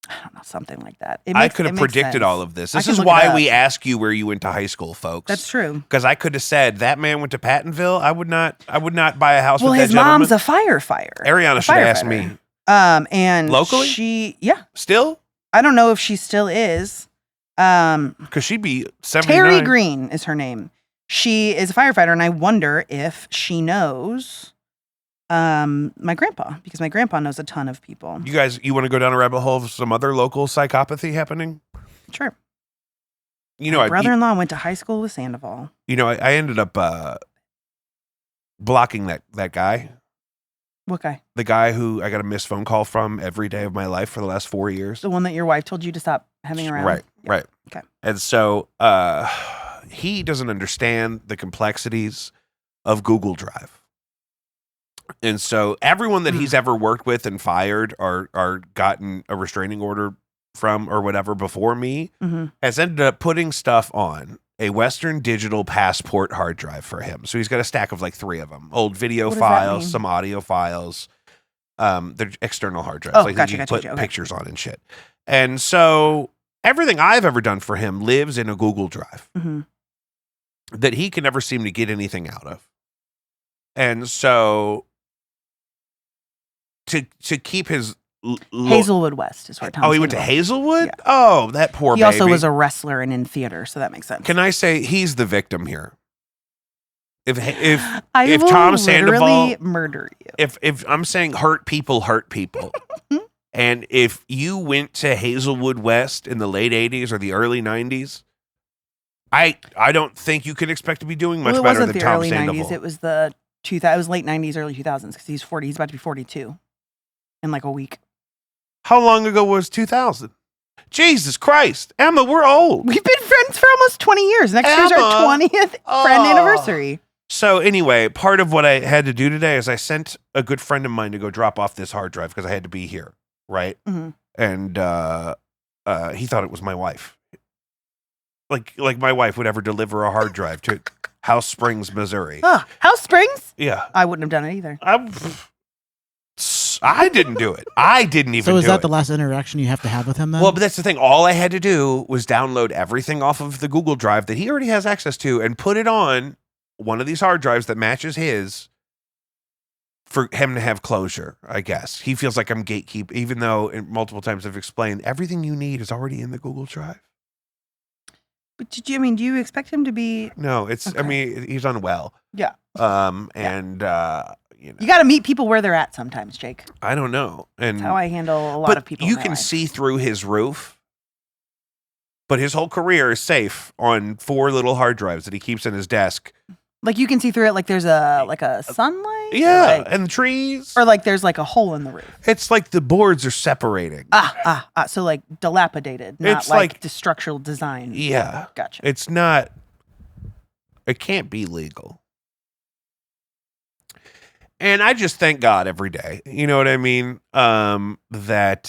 I don't know, something like that. I could have predicted all of this. This is why we ask you where you went to high school, folks. That's true. Because I could have said that man went to Pattonville. I would not buy a house with that his gentleman. mom's a firefighter. Ariana should ask me. And locally? Yeah. Still? I don't know if she still is. Because she'd be 79. Terry Green is her name. She is a firefighter, and I wonder if she knows my grandpa, because my grandpa knows a ton of people. You want to go down a rabbit hole of some other local psychopathy happening? Sure. My brother-in-law went to high school with Scandavol. I ended up blocking that guy. What guy? The guy who I got a missed phone call from every day of my life for the last 4 years. The one that your wife told you to stop having around? Right, yeah. right. Okay. And so he doesn't understand the complexities of Google Drive. And so everyone that he's ever worked with and fired or gotten a restraining order from or whatever before me has ended up putting stuff on a Western Digital Passport hard drive for him. So he's got a stack of like 3 of them. Old video What does that files, mean? some audio files. They're external hard drives. Oh, like gotcha, you can gotcha, put gotcha, okay. pictures on and shit. And so everything I've ever done for him lives in a Google Drive Mhm. that he can never seem to get anything out of. And so to keep his Hazelwood West is where Tom. Oh, he went to Scandavol. Hazelwood? Yeah. Oh, that poor He baby. also was a wrestler and in theater, so that makes sense. Can I say he's the victim here? If I if will Tom literally Scandavol, murder you. if I'm saying hurt people, and if you went to Hazelwood West in the late 80s or the early 90s, I don't think you can expect to be doing much Well, it better wasn't than the Tom early Sandoval. 90s. It was the it was late 90s, early 2000s because he's 40. He's about to be 42 in like a week. How long ago was 2000? Jesus Christ, Emma, we're old. We've been friends for almost 20 years. Next year's our Emma! 20th friend Oh. anniversary. So anyway, part of what I had to do today is I sent a good friend of mine to go drop off this hard drive because I had to be here, right? Mhm. And he thought it was my wife. Like my wife would ever deliver a hard drive to House Springs, Missouri. House Springs? Yeah, I wouldn't have done it either. I didn't do it. I didn't even. So is do that it. the last interaction you have to have with him then? Well, but that's the thing. All I had to do was download everything off of the Google Drive that he already has access to and put it on one of these hard drives that matches his for him to have closure, I guess. He feels like I'm gatekeep, even though multiple times I've explained everything you need is already in the Google Drive. But do you expect him to be? No, it's, I Okay. mean, he's unwell. Yeah. And, you know, You got to meet people where they're at sometimes, Jake. I don't know. And That's how I handle a lot but of people. you in my can life. see through his roof. But his whole career is safe on 4 little hard drives that he keeps in his desk. Like you can see through it. Like there's a sunlight. Yeah, Or, and the trees. or like there's like a hole in the roof. It's like the boards are separating. So like dilapidated, not It's like like- the structural design. Yeah. Gotcha. It's not. It can't be legal. And I just thank God every day. You know what I mean? That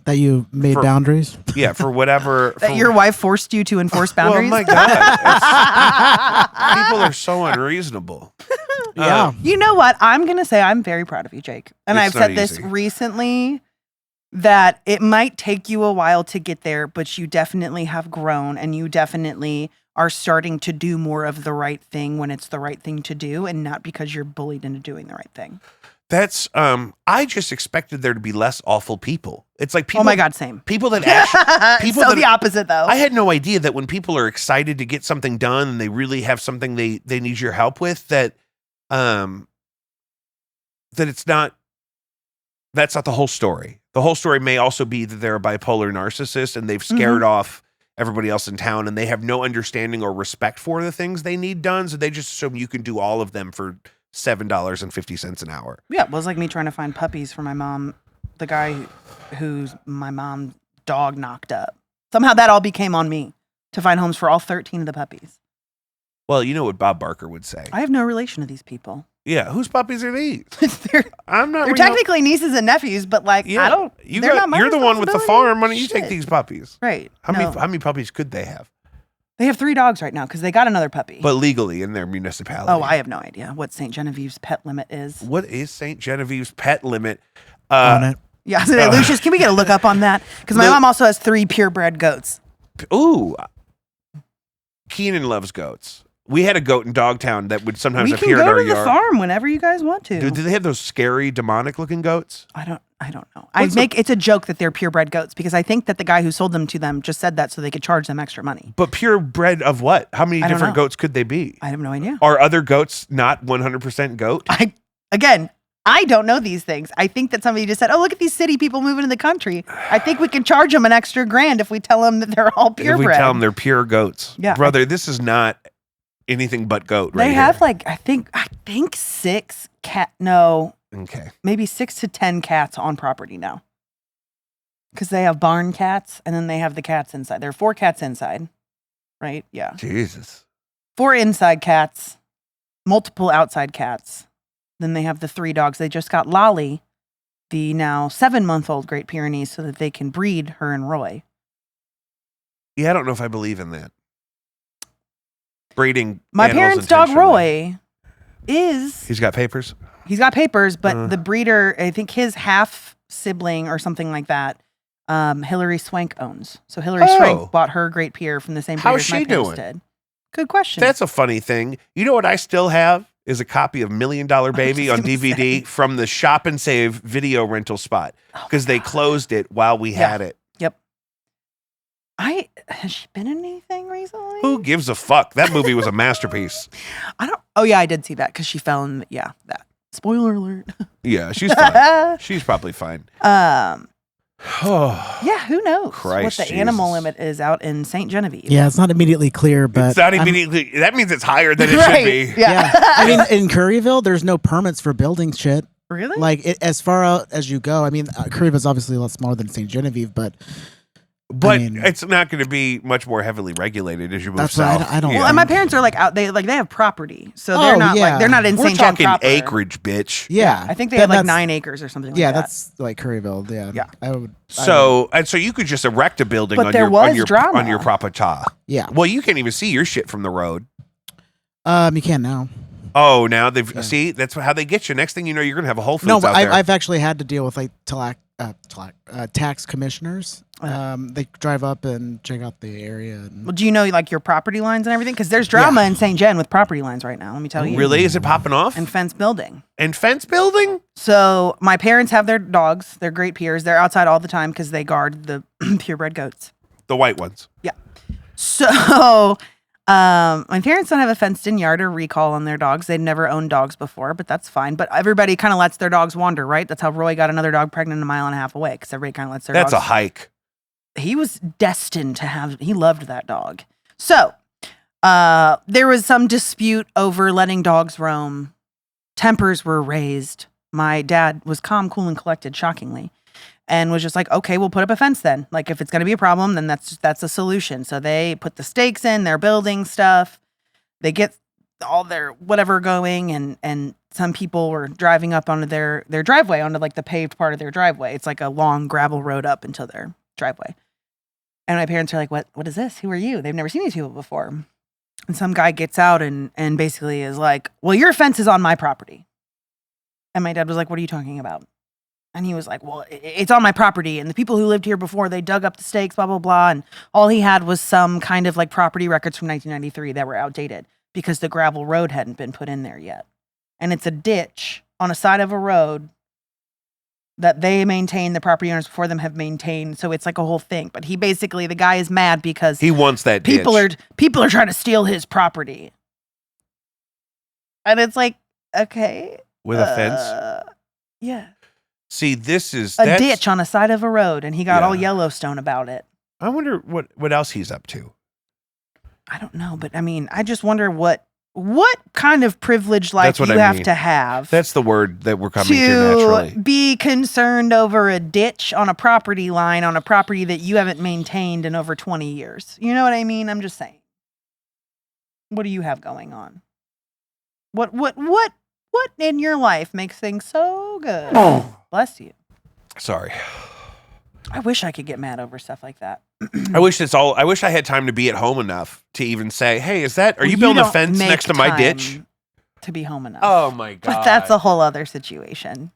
that you made for- boundaries? yeah, for whatever. That for- your wife forced you to enforce boundaries. Well, my God, it's- people are so unreasonable. Yeah. You know what? I'm going to say I'm very proud of you, Jake. And It's I've not said this easy. recently that it might take you a while to get there, but you definitely have grown and you definitely are starting to do more of the right thing when it's the right thing to do and not because you're bullied into doing the right thing. That's I just expected there to be less awful people. It's like people. Oh my God, same. People that actually. People so that the opposite though. I had no idea that when people are excited to get something done and they really have something they need your help with, that it's not. That's not the whole story. The whole story may also be that they're a bipolar narcissist and they've scared off everybody else in town and they have no understanding or respect for the things they need done. So they just assume you can do all of them for $7.50 an hour. Yeah, it was like me trying to find puppies for my mom, the guy who's my mom's dog knocked up. Somehow that all became on me to find homes for all 13 of the puppies. Well, you know what Bob Barker would say. I have no relation to these people. Yeah, whose puppies are these? they're I'm not. they're technically nieces and nephews, but like I don't. They're not my You're the one with the responsibility. farm. Why don't you take Shit. these puppies? Right. How No. many puppies could they have? They have 3 dogs right now because they got another puppy. But legally in their municipality. oh, I have no idea what St. Genevieve's pet limit is. What is St. Genevieve's pet limit? On it. Yeah, so Lucius, can we get a look up on that? Because my Lu- mom also has 3 purebred goats. Ooh, Keenan loves goats. We had a goat in Dogtown that would sometimes We can appear in go our to the yard. farm whenever you guys want to. Do they have those scary, demonic-looking goats? I don't know. What's It's a joke that they're purebred goats because I think that the guy who sold them to them just said that so they could charge them extra money. But purebred of what? How many I don't different know. goats could they be? I have no idea. Are other goats not 100% goat? I don't know these things. I think that somebody just said, "Oh, look at these city people moving in the country. I think we can charge them an extra $1,000 if we tell them that they're all If purebred." we tell them they're pure goats. Yeah. Brother, this is not anything but goat right they here. have like I think 6 cat. No, Okay. maybe 6 to 10 cats on property now. Because they have barn cats and then they have the cats inside. There are 4 cats inside, right? Yeah, Jesus. 4 inside cats, multiple outside cats. Then they have the 3 dogs. They just got Lolly, the now 7-month-old Great Pyrenees, so that they can breed her and Roy. Yeah, I don't know if I believe in that. breeding. My animals parents' dog intentionally. Roy is. He's got papers. He's got papers, but the breeder, I think his half sibling or something like that, Hillary Swank owns. So Hillary Swank bought her Great Pyr from the same breeder How's as my she parents doing? did. Good question. That's a funny thing. You know what I still have is a copy of $1 Million Baby on DVD from the Shop and Save video rental spot because they closed it while we had it. Yep. Has she been in anything recently? Who gives a fuck? That movie was a masterpiece. Oh yeah, I did see that because she fell in. That. Spoiler alert. Yeah, she's fine. She's probably fine. Yeah, who knows Christ what the animal limit is out in St. Genevieve? Yeah, it's not immediately clear, but it's not immediately. That means it's higher than it Right. should be. Yeah. I mean, in Curryville, there's no permits for building shit. Really? Like as far out as you go. I mean, Curryville's obviously a lot smaller than St. Genevieve, but it's not going to be much more heavily regulated as you move That's south. why I don't. Well, and my parents are like out. They have property, so they're not like they're not in We're St. John talking proper. acreage, bitch. Yeah, I think they have like 9 acres or something. Yeah, like that. that's like Curryville. Yeah, Yeah. I would. So you could just erect a building But on there your was drama. on your property. Yeah. Well, you can't even see your shit from the road. You can now. Oh, now they've see that's how they get you. Next thing you know, you're gonna have a Whole Foods No, out but there. I've actually had to deal with like tax commissioners. They drive up and check out the area. And Well, do you know like your property lines and everything? Because there's drama in St. Gen with property lines right now. Let me tell you. Really? Is it popping off? And fence building. And fence building? So my parents have their dogs. They're Great Pyrs. They're outside all the time because they guard the purebred goats. The white ones. Yeah. So my parents don't have a fenced-in yard or recall on their dogs. They'd never owned dogs before, but that's fine. But everybody kind of lets their dogs wander, right? That's how Roy got another dog pregnant 1.5 miles away because everybody kind of lets their dogs. That's a hike. He was destined to have. He loved that dog. So there was some dispute over letting dogs roam. Tempers were raised. My dad was calm, cool, and collected, shockingly. And was just like, okay, we'll put up a fence then. Like, if it's going to be a problem, then that's a solution. So they put the stakes in, they're building stuff. They get all their whatever going, and some people were driving up onto their driveway, onto like the paved part of their driveway. It's like a long gravel road up until their driveway. And my parents are like, what is this? Who are you? They've never seen these people before. And some guy gets out and basically is like, well, your fence is on my property. And my dad was like, what are you talking about? And he was like, well, it's on my property. And the people who lived here before, they dug up the stakes, blah, blah, blah. And all he had was some kind of like property records from 1993 that were outdated because the gravel road hadn't been put in there yet. And it's a ditch on a side of a road that they maintain, the property owners before them have maintained. So it's like a whole thing. But he basically, the guy is mad because he wants that people ditch. are trying to steal his property. And it's like, okay. With a fence? Yeah. See, this is A ditch on the side of a road, and he got all Yellowstone about it. I wonder what else he's up to. I don't know, but I mean, I just wonder what kind of privileged life you have to have. That's the word that we're coming to naturally. Be concerned over a ditch on a property line on a property that you haven't maintained in over 20 years. You know what I mean? I'm just saying. What do you have going on? What in your life makes things so good? Oh. Bless you. Sorry. I wish I could get mad over stuff like that. I wish I had time to be at home enough to even say, hey, are you building a fence next to my ditch? To be home enough. Oh my God. But that's a whole other situation.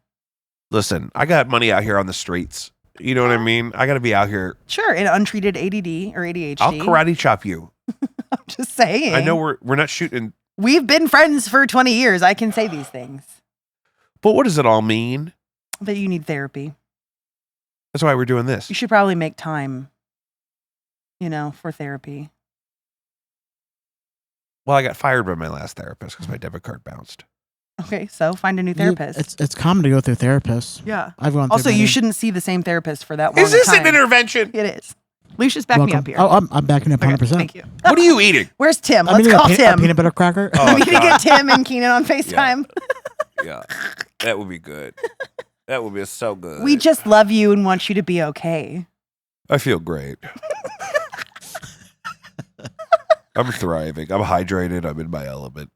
Listen, I got money out here on the streets. You know what I mean? I got to be out here. Sure, in untreated ADD or ADHD. I'll karate chop you. I'm just saying. I know we're not shooting. We've been friends for 20 years. I can say these things. But what does it all mean? That you need therapy. That's why we're doing this. You should probably make time, for therapy. Well, I got fired by my last therapist because my debit card bounced. Okay, so find a new therapist. It's common to go through therapists. Yeah. I've gone through also, you many. shouldn't see the same therapist for that long. Is this time. an intervention? It is. Lucius, back me up here. Oh, I'm backing up 100%. Thank you. What are you eating? Where's Tim? I'm Let's eating call a Tim. peanut butter cracker. Oh, we need to God. get Tim and Keenan on FaceTime. Yeah, that would be good. That would be so good. We just love you and want you to be okay. I feel great. I'm thriving. I'm hydrated. I'm in my element.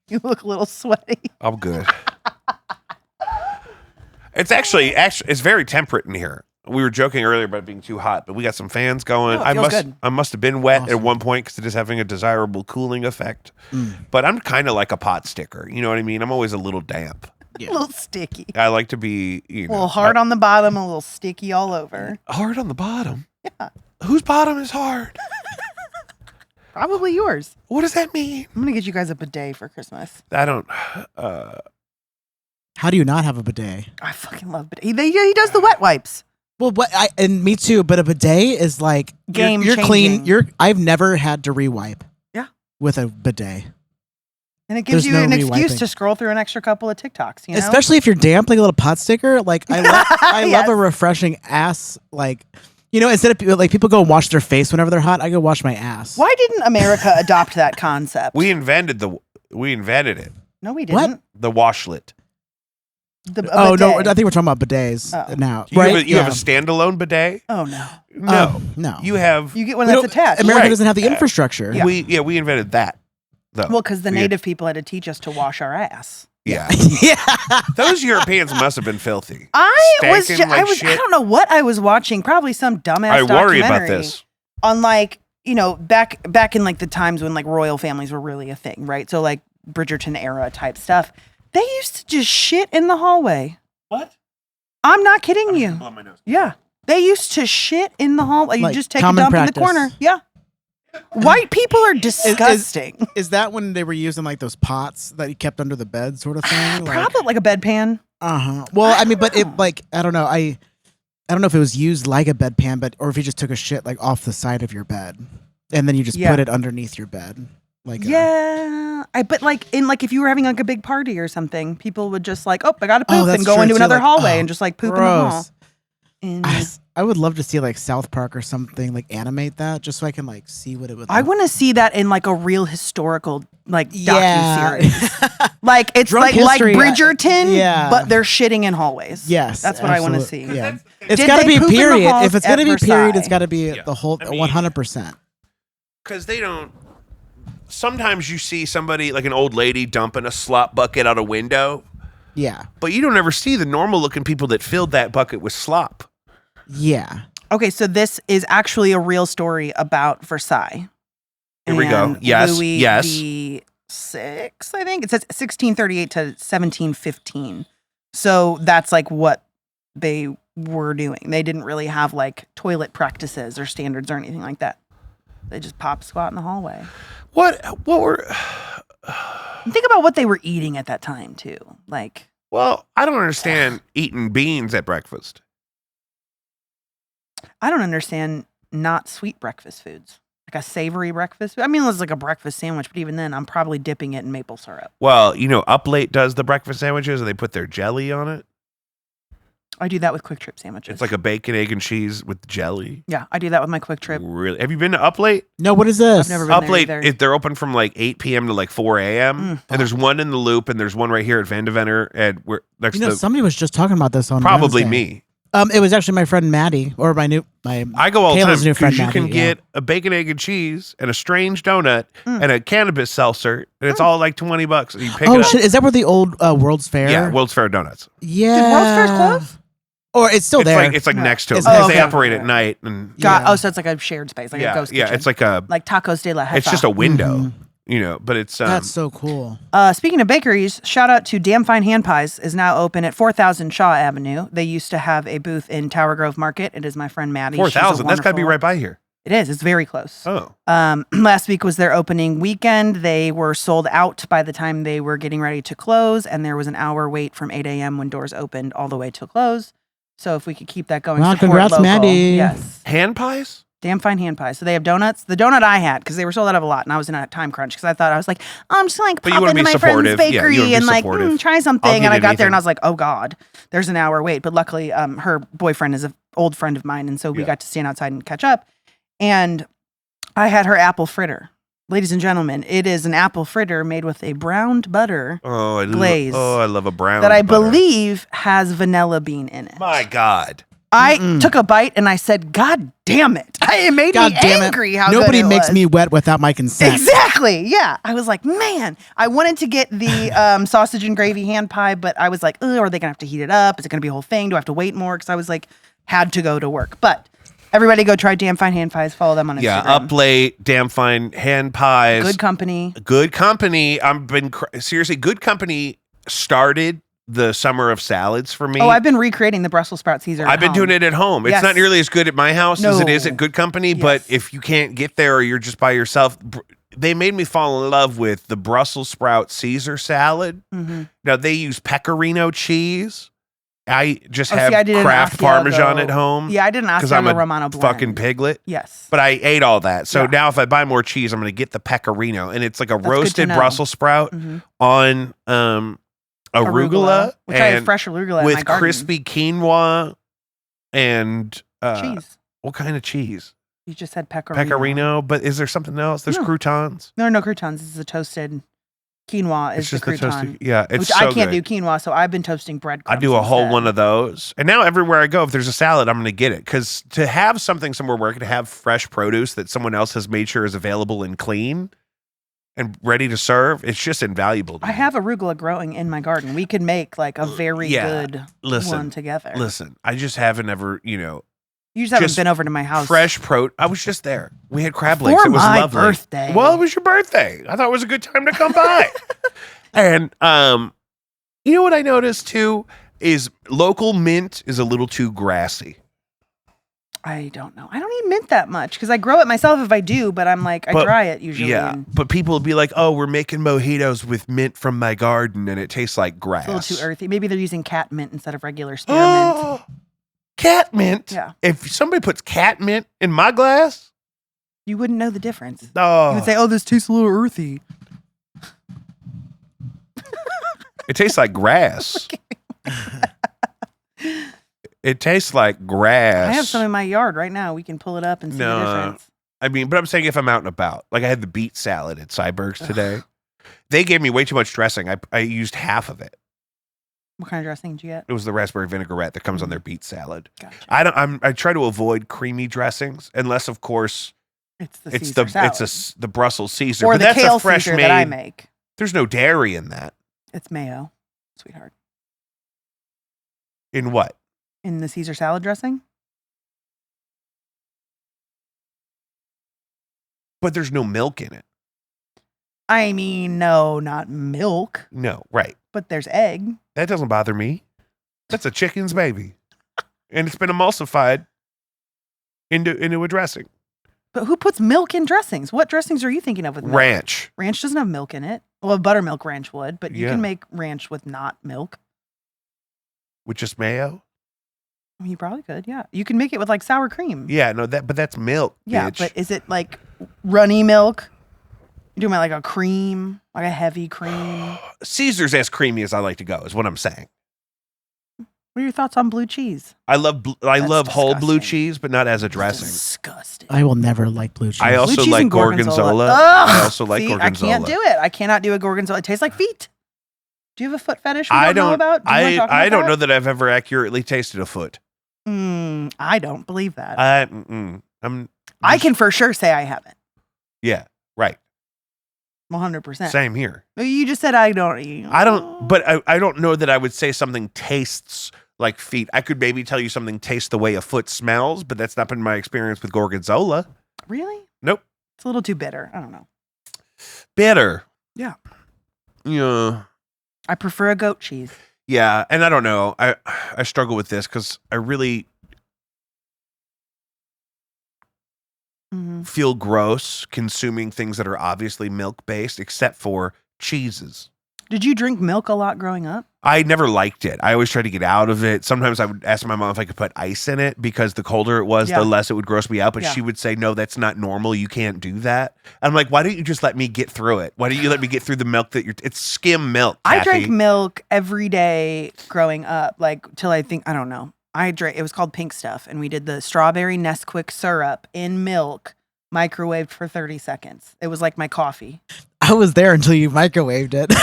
You look a little sweaty. I'm good. It's actually it's very temperate in here. we were joking earlier about it being too hot, but we got some fans going. Oh, it feels good. I must have been wet at Awesome. one point because it is having a desirable cooling effect. But I'm kind of like a pot sticker. You know what I mean? I'm always a little damp. Yeah. A little sticky. I like to be, A little hard on the bottom, a little sticky all over. hard on the bottom. Yeah. Whose bottom is hard? Probably yours. What does that mean? I'm going to get you guys a bidet for Christmas. I don't. How do you not have a bidet? I fucking love bidet. He does the wet wipes. Well, and me too. But a bidet is like Game You're clean. changing. I've never had to rewipe. Yeah. With a bidet, And it gives There's you no an excuse rewiping. to scroll through an extra couple of TikToks, you know? especially if you're damp, like a little pot sticker. Like I love Yes. a refreshing ass. Like instead of people go and wash their face whenever they're hot, I go wash my ass. Why didn't America adopt that concept? We invented it. No, we didn't. What? The washlet. Oh no, I bidet. think we're talking about bidets Oh. now. You, right? have, you have a standalone bidet? Oh, no. No. No. You have. You get one We that's don't- attached. America Right. doesn't have the infrastructure. Yeah. We invented that. Though. Well, because the We- native people had to teach us to wash our ass. Yeah. Yeah. Those Europeans must have been filthy. I Stankin' like I shit. don't know what I was watching. Probably some dumbass I worry about documentary this. on back in like the times when like royal families were really a thing, right? So like Bridgerton era type stuff. They used to just shit in the hallway. What? I'm not kidding you. Blow my nose. Yeah. They used to shit in the hallway. You Like just take a common dump practice. in the corner. Yeah. White people are disgusting. Is that when they were using like those pots that you kept under the bed, sort of thing? Probably like a bedpan. Well, I mean, but it like I don't know. I don't know if it was used like a bedpan, or if you just took a shit like off the side of your bed, and then you just Yeah. put it underneath your bed. Like Yeah. But like if you were having like a big party or something, people would just like, oh, I got to Oh, poop that's and go true, into too, another like, hallway oh, and just like poop in the hall. gross. And I would love to see like South Park or something like animate that, just so I can like see what it would. I look want to see that in like a real historical like Yeah. docuseries. Like it's Drunk like history, Bridgerton, yeah. but they're shitting in hallways. Yes, That's what I want to see. absolutely, Yeah, it's Did got to they be poop in the period. halls If it's at going to be period, it's Versailles? got to be Yeah. the whole I mean- 100%. Because they don't. Sometimes you see somebody like an old lady dumping a slop bucket out a window, Yeah, but you don't ever see the normal looking people that filled that bucket with slop. yeah. Okay, so this is actually a real story about Versailles. Here we go. And Yes, Louis yes. the Sixth, I think it says 1638 to 1715. So that's like what they were doing. They didn't really have like toilet practices or standards or anything like that. They just pop squat in the hallway. What were? And think about what they were eating at that time too. Like, Well, I don't understand eating beans at breakfast. I don't understand not sweet breakfast foods. Like a savory breakfast. I mean, it was like a breakfast sandwich, but even then, I'm probably dipping it in maple syrup. Well, Up Late does the breakfast sandwiches and they put their jelly on it. I do that with Quick Trip sandwiches. It's like a bacon, egg, and cheese with jelly. Yeah, I do that with my Quick Trip. Really? Have you been to Up Late? No, what is this? I've never been Up there Late, either. they're open from like 8 p.m. to like 4 a.m. Mm. And there's one in the Loop and there's one right here at Vandeventer and we're next You know, to somebody was just talking about this on probably Wednesday. me. It was actually my friend Maddie, or my I go all the Kayla's time new friend because you can Maddie, yeah. get a bacon, egg, and cheese and a strange donut Mm. and a cannabis seltzer and it's all like $20. And you pick Oh it up. shit! Is that where the old World's Fair? Yeah, World's Fair Donuts. Yeah. Did World's Fair's close? Or it's still there. It's like Yeah. next to it It's because next they to it. operate at night and Got, Yeah. Oh, so it's like a shared space, like a ghost kitchen. it's like a like Tacos de la Jefa. it's just a window, Mhm. but it's That's so cool. Speaking of bakeries, shout out to Damn Fine Hand Pies is now open at 4000 Shaw Avenue. They used to have a booth in Tower Grove Market. It is my friend Maddie. She's a 4,000. That's got to be wonderful- right by here. It is. It's very close. Oh, Last week was their opening weekend. They were sold out by the time they were getting ready to close, and there was an hour wait from 8 a.m. when doors opened all the way to close. So if we could keep that going, Wow, support congrats, local. Maddie. Yes. hand pies. Damn Fine Hand Pies. So they have donuts. The donut I had, because they were sold out of a lot, and I was in a time crunch because I was like, I'm just like But you pop wanna into be my friend's supportive. Yeah, you bakery wanna be and like supportive. try something. I'll And get I got there and anything. I was like, oh God, there's an hour wait. But luckily, her boyfriend is an old friend of mine, and so we Yeah. got to stand outside and catch up. And I had her apple fritter. Ladies and gentlemen, it is an apple fritter made with a browned butter Oh, Glaze. I love a brown that I butter. believe has vanilla bean in it. My God. I Mm-mm. took a bite and I said, God damn it. It made God me damn angry it! how Nobody good it makes was. me wet without my consent. Exactly. Yeah. I was like, man, I wanted to get the sausage and gravy hand pie, but I was like, oh, are they going to have to heat it up? Is it going to be a whole thing? Do I have to wait more? Because I was like had to go to work. But everybody go try Damn Fine Hand Pies. Follow them on Instagram. Yeah, Up Late, Damn Fine Hand Pies. Good company. Good Company. Seriously, Good Company started the summer of salads for me. Oh, I've been recreating the Brussels sprout Caesar. I've been doing it at home. It's Yes. not nearly as good at my house as it is at Good Company, but Yes. if you can't get there or you're just by yourself, they made me fall in love with the Brussels sprout Caesar salad. Mm-hmm. Now, they use pecorino cheese. I just I have did an Kraft Asiago. Parmesan at home. Yeah, I did an because I'm Asiago a Romano blend. fucking piglet. Yes. But I ate all that. So Yeah. now if I buy more cheese, I'm going to get the pecorino. And it's like a That's good to roasted know. Brussels sprout Mhm. on arugula. Which I have and fresh arugula in my with garden. crispy quinoa and cheese. what kind of cheese? You just said pecorino. Pecorino, but is there something else? There's No. croutons. No, no croutons. This is a toasted quinoa. Is It's just the the crouton. toasted. Yeah, it's which so I can't good. do quinoa, so I've been toasting breadcrumbs. I do a whole instead. one of those. And now everywhere I go, if there's a salad, I'm going to get it. Because to have something somewhere where I can have fresh produce that someone else has made sure is available and clean and ready to serve, it's just invaluable. To I me. have arugula growing in my garden. We could make like a very Yeah. good one together. Listen, I just haven't ever, You just haven't just been over to my house. fresh I was just there. We had crab For legs. It was my lovely. birthday. Well, it was your birthday. I thought it was a good time to come by. And you know what I noticed too is local mint is a little too grassy. I don't know. I don't eat mint that much because I grow it myself if I do, but I'm like, I dry it usually. Yeah, and but people will be like, "Oh, we're making mojitos with mint from my garden, and it tastes like grass." It's a little too earthy. Maybe they're using cat mint instead of regular spearmint. Oh, cat mint. Yeah. If somebody puts cat mint in my glass, You wouldn't know the difference. oh, You would say, "Oh, this tastes a little earthy." it tastes like grass. It tastes like grass. I have some in my yard right now. We can pull it up and see the difference. I mean, but I'm saying if I'm out and about, like I had the beet salad at Cyberg's today. They gave me way too much dressing. I used half of it. What kind of dressing did you get? It was the raspberry vinaigrette that comes on their beet salad. Gotcha. I try to avoid creamy dressings unless, of course, It's the it's Caesar salad. the Brussels Caesar. or but the that's kale a fresh Caesar made. that I make. There's no dairy in that. It's mayo, sweetheart. In what? In the Caesar salad dressing? But there's no milk in it. I mean, no, not milk, No, right. but there's egg. That doesn't bother me. That's a chicken's baby, and it's been emulsified into a dressing. But who puts milk in dressings? What dressings are you thinking of with milk? Ranch. Ranch doesn't have milk in it. Well, buttermilk ranch would, but you Yeah. can make ranch with not milk. With just mayo? I mean, you probably could, yeah. You can make it with like sour cream. Yeah, no, but that's milk. Yeah, bitch. but is it like runny milk? You're doing like a cream, like a heavy cream. Caesar's as creamy as I like to go, is what I'm saying. What are your thoughts on blue cheese? I love whole blue disgusting. cheese, but not as a dressing. Disgusting. I will never like blue cheese. I Blue also cheese like and gorgonzola. Ugh! I also like See, gorgonzola. I can't do it. I cannot do a gorgonzola. It tastes like feet. Do you have a foot fetish we I don't know don't. about? Do you wanna talk I about don't that? know that I've ever accurately tasted a foot. I don't believe that. I'm. I can for sure say I haven't. Yeah. Right. 100%. Same here. You just said I don't. I don't. But I don't know that I would say something tastes like feet. I could maybe tell you something tastes the way a foot smells, but that's not been my experience with gorgonzola. Really? Nope. It's a little too bitter. I don't know. Bitter. Yeah. Yeah. I prefer a goat cheese. Yeah, and I don't know. I struggle with this because I really Mm-hmm. feel gross consuming things that are obviously milk based, except for cheeses. Did you drink milk a lot growing up? I never liked it. I always tried to get out of it. Sometimes I would ask my mom if I could put ice in it because the colder it was, Yeah. the less it would gross me out. But Yeah. she would say, no, that's not normal. You can't do that. I'm like, why don't you just let me get through it? Why don't you let me get through the milk it's skim milk, I Kathy. drank milk every day growing up, like till I don't know. It was called Pink Stuff, and we did the strawberry Nesquik syrup in milk, microwaved for 30 seconds. It was like my coffee. I was there until you microwaved it.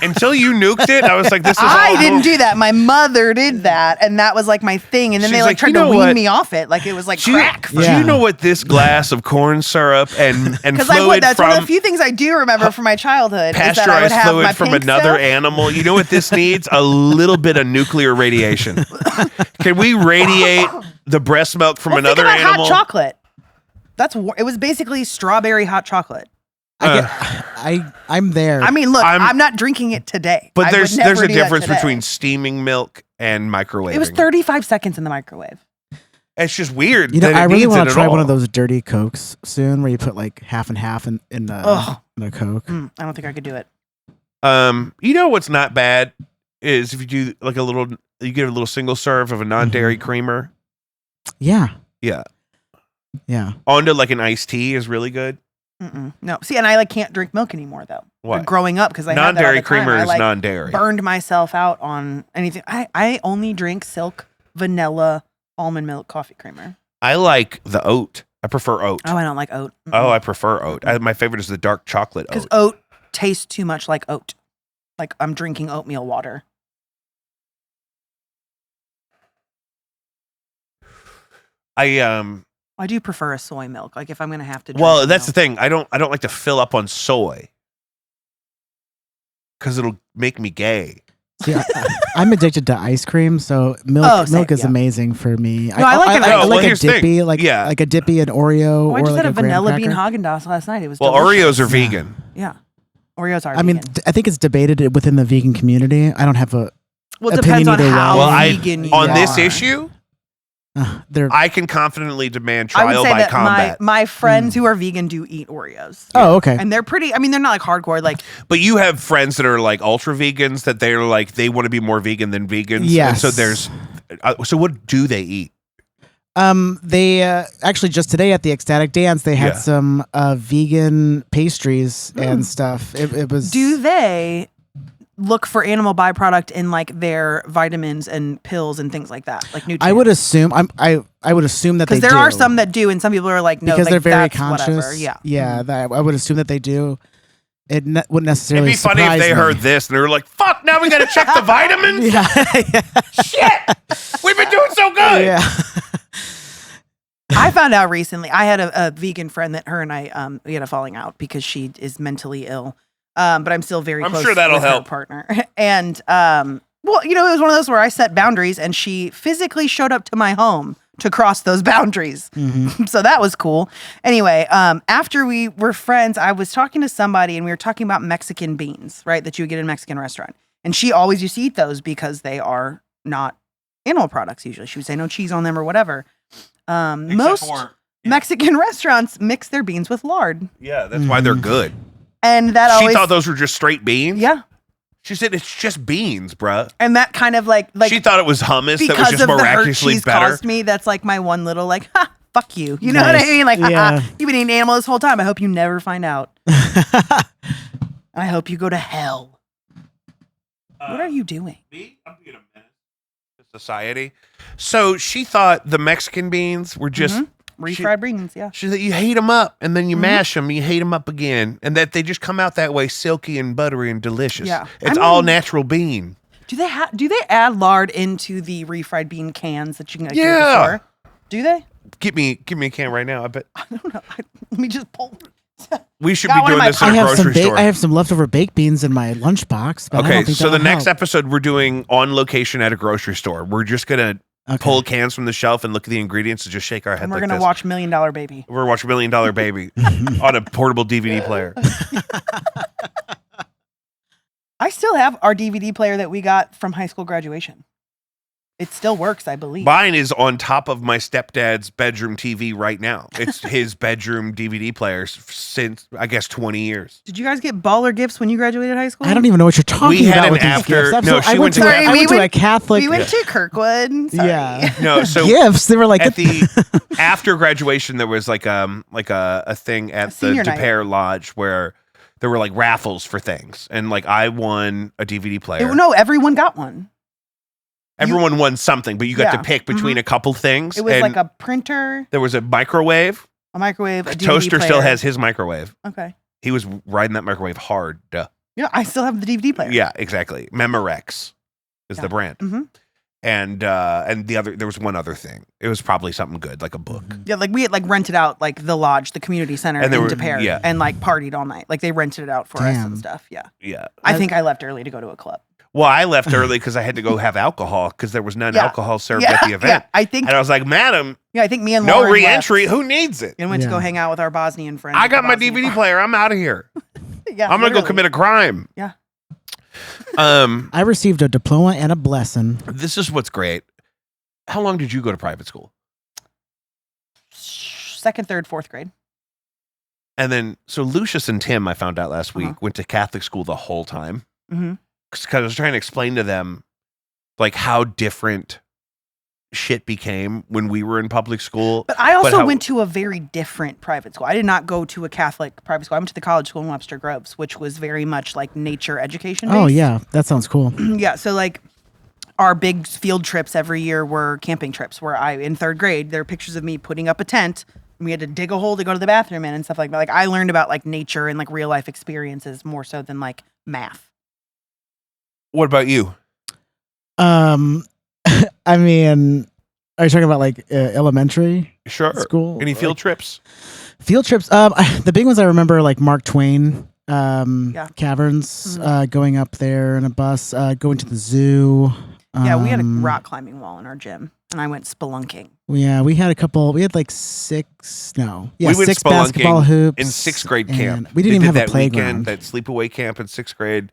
Until you nuked it, I was like, this is I all didn't do that. My mother did that, and that was like my thing. And then She's they like, tried "You to know wean what? me off it, like it was like Do you, crack. do you know what this glass of corn syrup and Because fluid that's one of the from few things I do remember from my childhood. Is that I would pasteurized have my fluid from Pink another Stuff. animal? You know what this needs? A little bit of nuclear radiation. Can we radiate the breast milk from Well, another think about animal. hot chocolate. It was basically strawberry hot chocolate. I'm there. I mean, look, I'm not drinking it today. But there's a do that difference today. between steaming milk and microwaving. It was 35 seconds in the microwave. It's just weird. You know, that I it really needs want it to at try one all. of those dirty Cokes soon, where you put like half and half in the Coke. I don't think I could do it. You know what's not bad is if you do like you get a little single serve of a non-dairy creamer. Yeah. Yeah. Yeah. Onto like an iced tea is really good. No, see, and I can't drink milk anymore though. What? But growing up, because I non-dairy had that all the time, creamer is I, non-dairy. Burned myself out on anything. I only drink Silk vanilla almond milk coffee creamer. I like the oat. I prefer oat. Oh, I don't like oat. Oh, I prefer oat. My favorite is the dark chocolate Because oat. oat tastes too much like oat. Like I'm drinking oatmeal water. I do prefer a soy milk. Like if I'm gonna have to. Well, that's the thing. I don't like to fill up on soy because it'll make me gay. See, I'm addicted to ice cream, so milk is amazing for me. No, I like I like a here's the thing. dippy, like a dippy, an Oreo, I or just like had a graham vanilla bean cracker. Haagen-Dazs last night. It was Oreos delicious. are vegan. Yeah, Oreos are. I mean, I think it's debated within the vegan community. I don't have a. Well, it depends on opinion either how way. vegan you on are. this issue, They're. I can confidently demand I would trial say by that combat. my friends who are vegan do eat Oreos. Oh, okay. And they're pretty. I mean, they're not like hardcore. Like, But you have friends that are like ultra vegans that they're like they want to be more vegan than vegans. Yes. And so there's. So what do they eat? They actually just today at the Ecstatic Dance they had Yeah. some vegan pastries and stuff. It was. do they look for animal byproduct in like their vitamins and pills and things like that, like nutrients? I would assume. I would assume that they because do. there are some that do, and some people are like, no, because like, they're very that's conscious. Whatever. Yeah, Yeah. That, I would assume that they do. It wouldn't necessarily. It'd be funny if surprise they me. heard this and they were like, "Fuck! Now we got to check the vitamins." Yeah. Shit, we've been doing so good. Yeah. I found out recently. I had a vegan friend that her and I we had a falling out because she is mentally ill. But I'm still very I'm close sure that'll with her help. partner. And well, you know, it was one of those where I set boundaries and she physically showed up to my home to cross those boundaries. So that was cool. Anyway, after we were friends, I was talking to somebody and we were talking about Mexican beans, right? That you would get in a Mexican restaurant. And she always used to eat those because they are not animal products usually. She would say no cheese on them or whatever. Most Mexican restaurants mix their beans with lard. Yeah, that's why they're good. And that She always thought those were just straight beans. Yeah. She said it's just beans, bruh. And that kind of like She thought it was hummus that was because just of the hurt miraculously she's better. caused me, that's like my one little like, ha, fuck you. You know what I Nice. mean? Like, Yeah. you've been eating animal this whole time. I hope you never find out. I hope you go to hell. What are you doing? Me? I'm being a menace to society. So she thought the Mexican beans were just Refried beans, yeah. She said you heat them up and then you mash them, you heat them up again, and that they just come out that way, silky and buttery and delicious. Yeah. It's I all mean- natural bean. Do they add lard into the refried bean cans that you can get Yeah. at the store? Do they? Give me a can right now. I bet I don't know. Let me just pull. we should Got be one doing of my this in I a have some grocery store. I have some leftover baked beans in my lunchbox. But I Okay, don't think so the that'll next help. episode we're doing on location at a grocery store. We're just gonna Okay. pull cans from the shelf and look at the ingredients and just shake our head And we're like gonna this. watch $1 Million Baby. We're watching $1 Million Baby on a portable DVD player. I still have our DVD player that we got from high school graduation. It still works, I believe. Mine is on top of my stepdad's bedroom TV right now. It's his bedroom DVD player since, I guess, 20 years. Did you guys get baller gifts when you graduated high school? I don't even know what you're talking We had about an with these after- gifts. I'm no, so- she went to a- I went to a Catholic. We went to Kirkwood. Sorry. Yeah. No, so Gifts. They were like at the after graduation, there was like a thing at the senior night. DePere Lodge where there were like raffles for things, and like I won a DVD player. No, everyone got one. Everyone won something, but you got Yeah. to pick between a couple things. It was and like a printer, there was a microwave. a microwave, a DVD Toaster player. still has his microwave. Okay. He was riding that microwave hard. Duh. Yeah, I still have the DVD player. Yeah, exactly. Memorex is Yeah. the brand. Mhm. And the other, there was one other thing. It was probably something good, like a book. Yeah, like we had like rented out like the lodge, the community center And in there were- DePere, yeah. and like partied all night. Like they rented it out for us Damn. and stuff. Yeah. Yeah. I think I left early to go to a club. Well, I left early because I had to go have alcohol because there was none alcohol served at the event. Yeah, I think. And I was like, madam, I think me and no Lauren re-entry. left Who needs it? and went to go hang out with our Bosnian friends. I got my DVD player. I'm out of here. Yeah, I'm going to go commit a crime. Yeah. I received a diploma and a blessing. This is what's great. How long did you go to private school? 2nd, 3rd, 4th grade. And then, so Lucius and Tim, I found out last week, went to Catholic school the whole time. Mm-hmm. Because I was trying to explain to them, like, how different shit became when we were in public school. But I also went to a very different private school. I did not go to a Catholic private school. I went to the college school in Webster Groves, which was very much like nature education based. Oh, yeah. That sounds cool. Yeah. So, like, our big field trips every year were camping trips where in 3rd grade, there are pictures of me putting up a tent. And we had to dig a hole to go to the bathroom in and stuff like that. Like, I learned about, like, nature and, like, real life experiences more so than, like, math. What about you? I mean, are you talking about like elementary school? Any field trips? Field trips. The big ones I remember, like Mark Twain caverns, going up there in a bus, going to the zoo. Yeah, we had a rock climbing wall in our gym, and I went spelunking. Yeah, we had a couple. We had like 6 six basketball hoops in 6th grade camp. We didn't even have a playground. That sleepaway camp in 6th grade.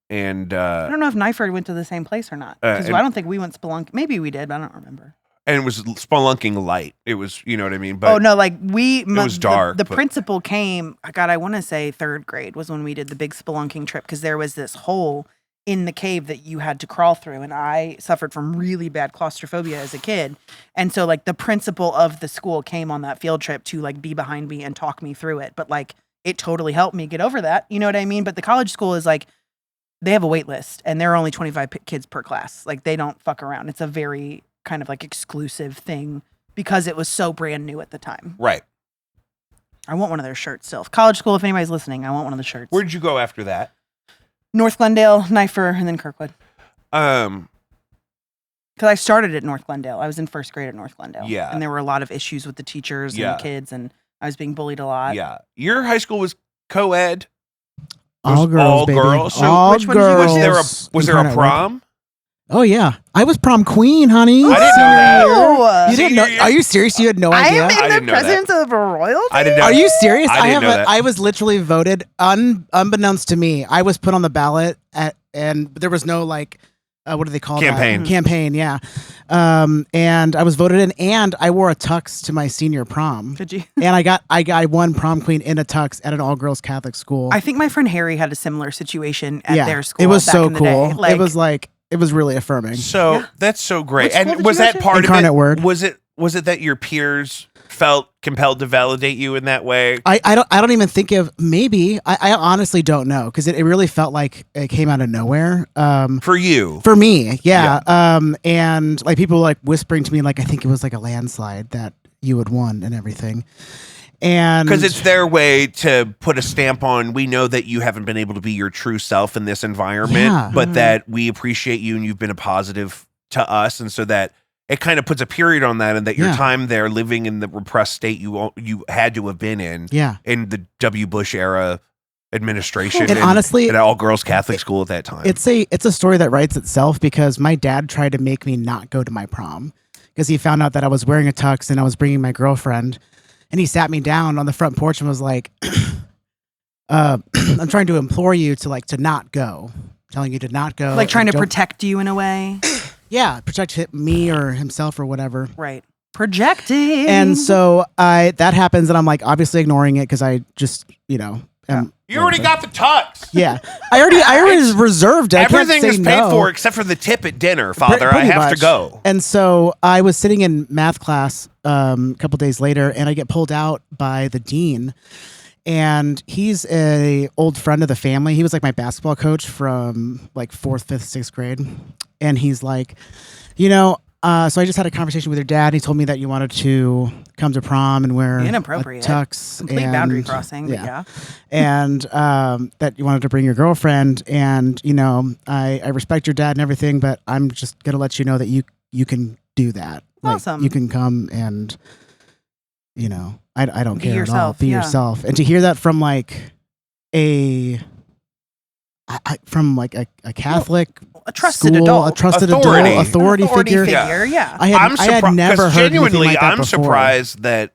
And I don't know if Nyford went to the same place or not, because I don't think we went spelunking. Maybe we did, but I don't remember. And it was spelunking light. It was, you know what I mean? But no, like it was dark. The principal came. God, I want to say 3rd grade was when we did the big spelunking trip, because there was this hole in the cave that you had to crawl through, and I suffered from really bad claustrophobia as a kid, and so like the principal of the school came on that field trip to like be behind me and talk me through it. But like it totally helped me get over that. You know what I mean? But the college school is like, they have a wait list, and there are only 25 kids per class. Like, they don't fuck around. It's a very kind of like exclusive thing because it was so brand new at the time. Right. I want one of their shirts still. College school, if anybody's listening, I want one of the shirts. Where did you go after that? North Glendale, Nyfer, and then Kirkwood. Because I started at North Glendale. I was in 1st grade at North Glendale. Yeah. And there were a lot of issues with the teachers and the kids, and I was being bullied a lot. Yeah. Your high school was co-ed? All girls, baby. Girls. So all which one girls. Was there a prom? Oh yeah, I was prom queen, honey. I didn't know that. You didn't know? Are you serious? You had no idea? I am in the presence of royalty. I didn't know. Are you serious? I didn't know that. I was literally voted unbeknownst to me. I was put on the ballot and there was no like. What do they call campaign? That? Campaign, yeah. And I was voted in, and I wore a tux to my senior prom. Did you? And I won prom queen in a tux at an all girls Catholic school. I think my friend Harry had a similar situation at their school. It was back so in the cool. day. Like, It was really affirming. So that's so great. Which school And did was you go that to? part Incarnate of it? Word. Was it that your peers felt compelled to validate you in that way? I don't even think of maybe. I honestly don't know, because it really felt like it came out of nowhere. For you. For me, yeah. And like people were like whispering to me, like I think it was like a landslide that you had won and everything. And because it's their way to put a stamp on, we know that you haven't been able to be your true self in this environment, but that we appreciate you and you've been a positive to us. And so that it kind of puts a period on that, and that your time there living in the repressed state you had to have been in the W. Bush era administration. And honestly, at all girls Catholic school at that time. It's a story that writes itself, because my dad tried to make me not go to my prom because he found out that I was wearing a tux and I was bringing my girlfriend. And he sat me down on the front porch and was like, I'm trying to implore you to not go. Telling you to not go. Like trying to protect you in a way. Yeah, protect me or himself or whatever. Right. Projecting. And so that happens, and I'm like obviously ignoring it because I just, am. You already got the tux. Yeah. I already reserved it. Everything is paid for except for the tip at dinner, Father. I have to go. And so I was sitting in math class a couple days later, and I get pulled out by the dean. And he's a old friend of the family. He was like my basketball coach from like 4th, 5th, 6th grade. And he's like, so I just had a conversation with your dad. He told me that you wanted to come to prom and wear inappropriate a tux. Complete boundary crossing, but yeah. And that you wanted to bring your girlfriend. And, I respect your dad and everything, but I'm just going to let you know that you can do that. Awesome. Like, you can come and, I don't care yourself, at all. Be yourself. And to hear that from like a from like a Catholic a trusted school, adult. a trusted Authority. adult, authority figure. Yeah. I had never heard anything genuinely, like that I'm before. surprised that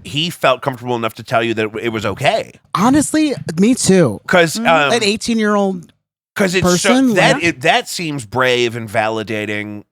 he felt comfortable enough to tell you that it was okay. Honestly, me too. Because An 18-year-old it's person, that seems brave and validating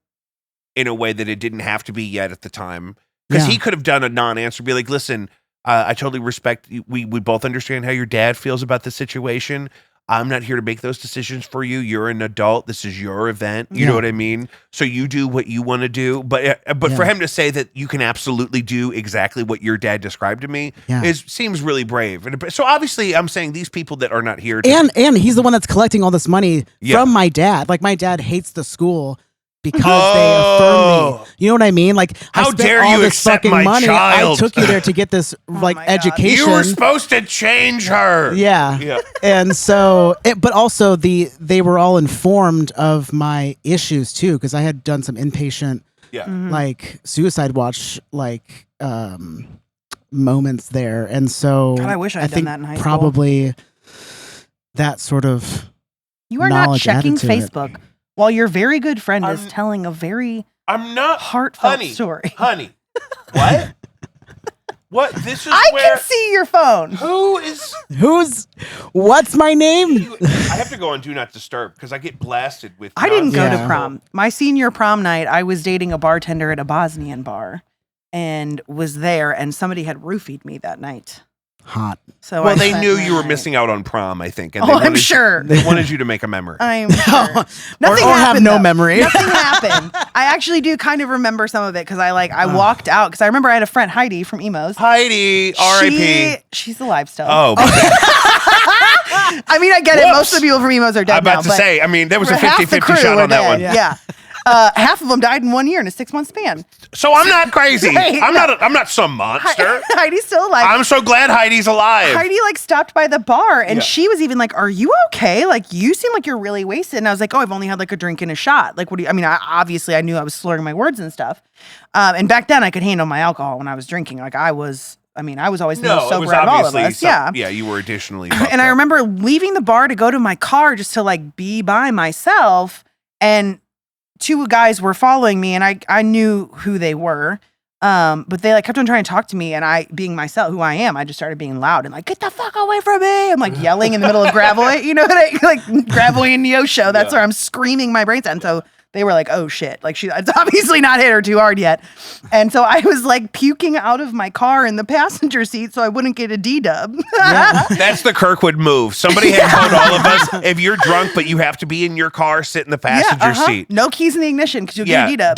in a way that it didn't have to be yet at the time. Because he could have done a non-answer, be like, "Listen, I totally respect. We both understand how your dad feels about the situation. I'm not here to make those decisions for you. You're an adult. This is your event. You know what I mean? So you do what you want to do. But for him to say that you can absolutely do exactly what your dad described to me seems really brave. And so obviously, I'm saying these people that are not here, and he's the one that's collecting all this money from my dad. Like my dad hates the school because they affirm me. You know what I mean? Like, how dare all you this accept fucking my money. child? I took you there to get this education. You were supposed to change her. Yeah. And so, but also they were all informed of my issues too, because I had done some inpatient, like suicide watch, like moments there, and so God, I wish I had done that in high school. Probably that sort of. You are not checking to Facebook while your very good friend is telling a very heartfelt story. Honey, what? What? This is I can see your phone. What's my name? I have to go on Do Not Disturb because I get blasted with. I didn't go to prom. My senior prom night, I was dating a bartender at a Bosnian bar and was there, and somebody had roofied me that night. Hot. So they knew you were missing out on prom, I think. And I'm sure. They wanted you to make a memory. I'm sure. Nothing or happened, have no though. memory. Nothing happened. I actually do kind of remember some of it because I walked out because I remember I had a friend, Heidi from Emos. Heidi, R.I.P. She's alive still. Oh. I mean, I get it. Most of the people from Emos are dead now. I'm about to say, I mean, there was a 50-50 shot on that one. Yeah. Half of them died in 1 year in a 6-month span. So I'm not crazy. Right. I'm not some monster. Heidi's still alive. I'm so glad Heidi's alive. Heidi stopped by the bar and she was even like, "Are you okay? Like, you seem like you're really wasted." And I was like, "Oh, I've only had like a drink and a shot. Like, what do you?" I mean, I knew I was slurring my words and stuff. And back then I could handle my alcohol when I was drinking. Like I was always the most sober out of all of us. Yeah, you were additionally. And I remember leaving the bar to go to my car just to like be by myself, and 2 guys were following me, and I knew who they were. But they kept on trying to talk to me, and I, being myself, who I am, I just started being loud and like, "Get the fuck away from me!" I'm like yelling in the middle of Gravois, you know what like Gravois and Neosho. That's where I'm screaming my brains out. And so they were like, "Oh shit!" Like it's obviously not hit her too hard yet. And so I was like puking out of my car in the passenger seat so I wouldn't get a D-dub. That's the Kirkwood move. Somebody had told all of us, if you're drunk but you have to be in your car, sit in the passenger seat. No keys in the ignition because you'll get a D-dub.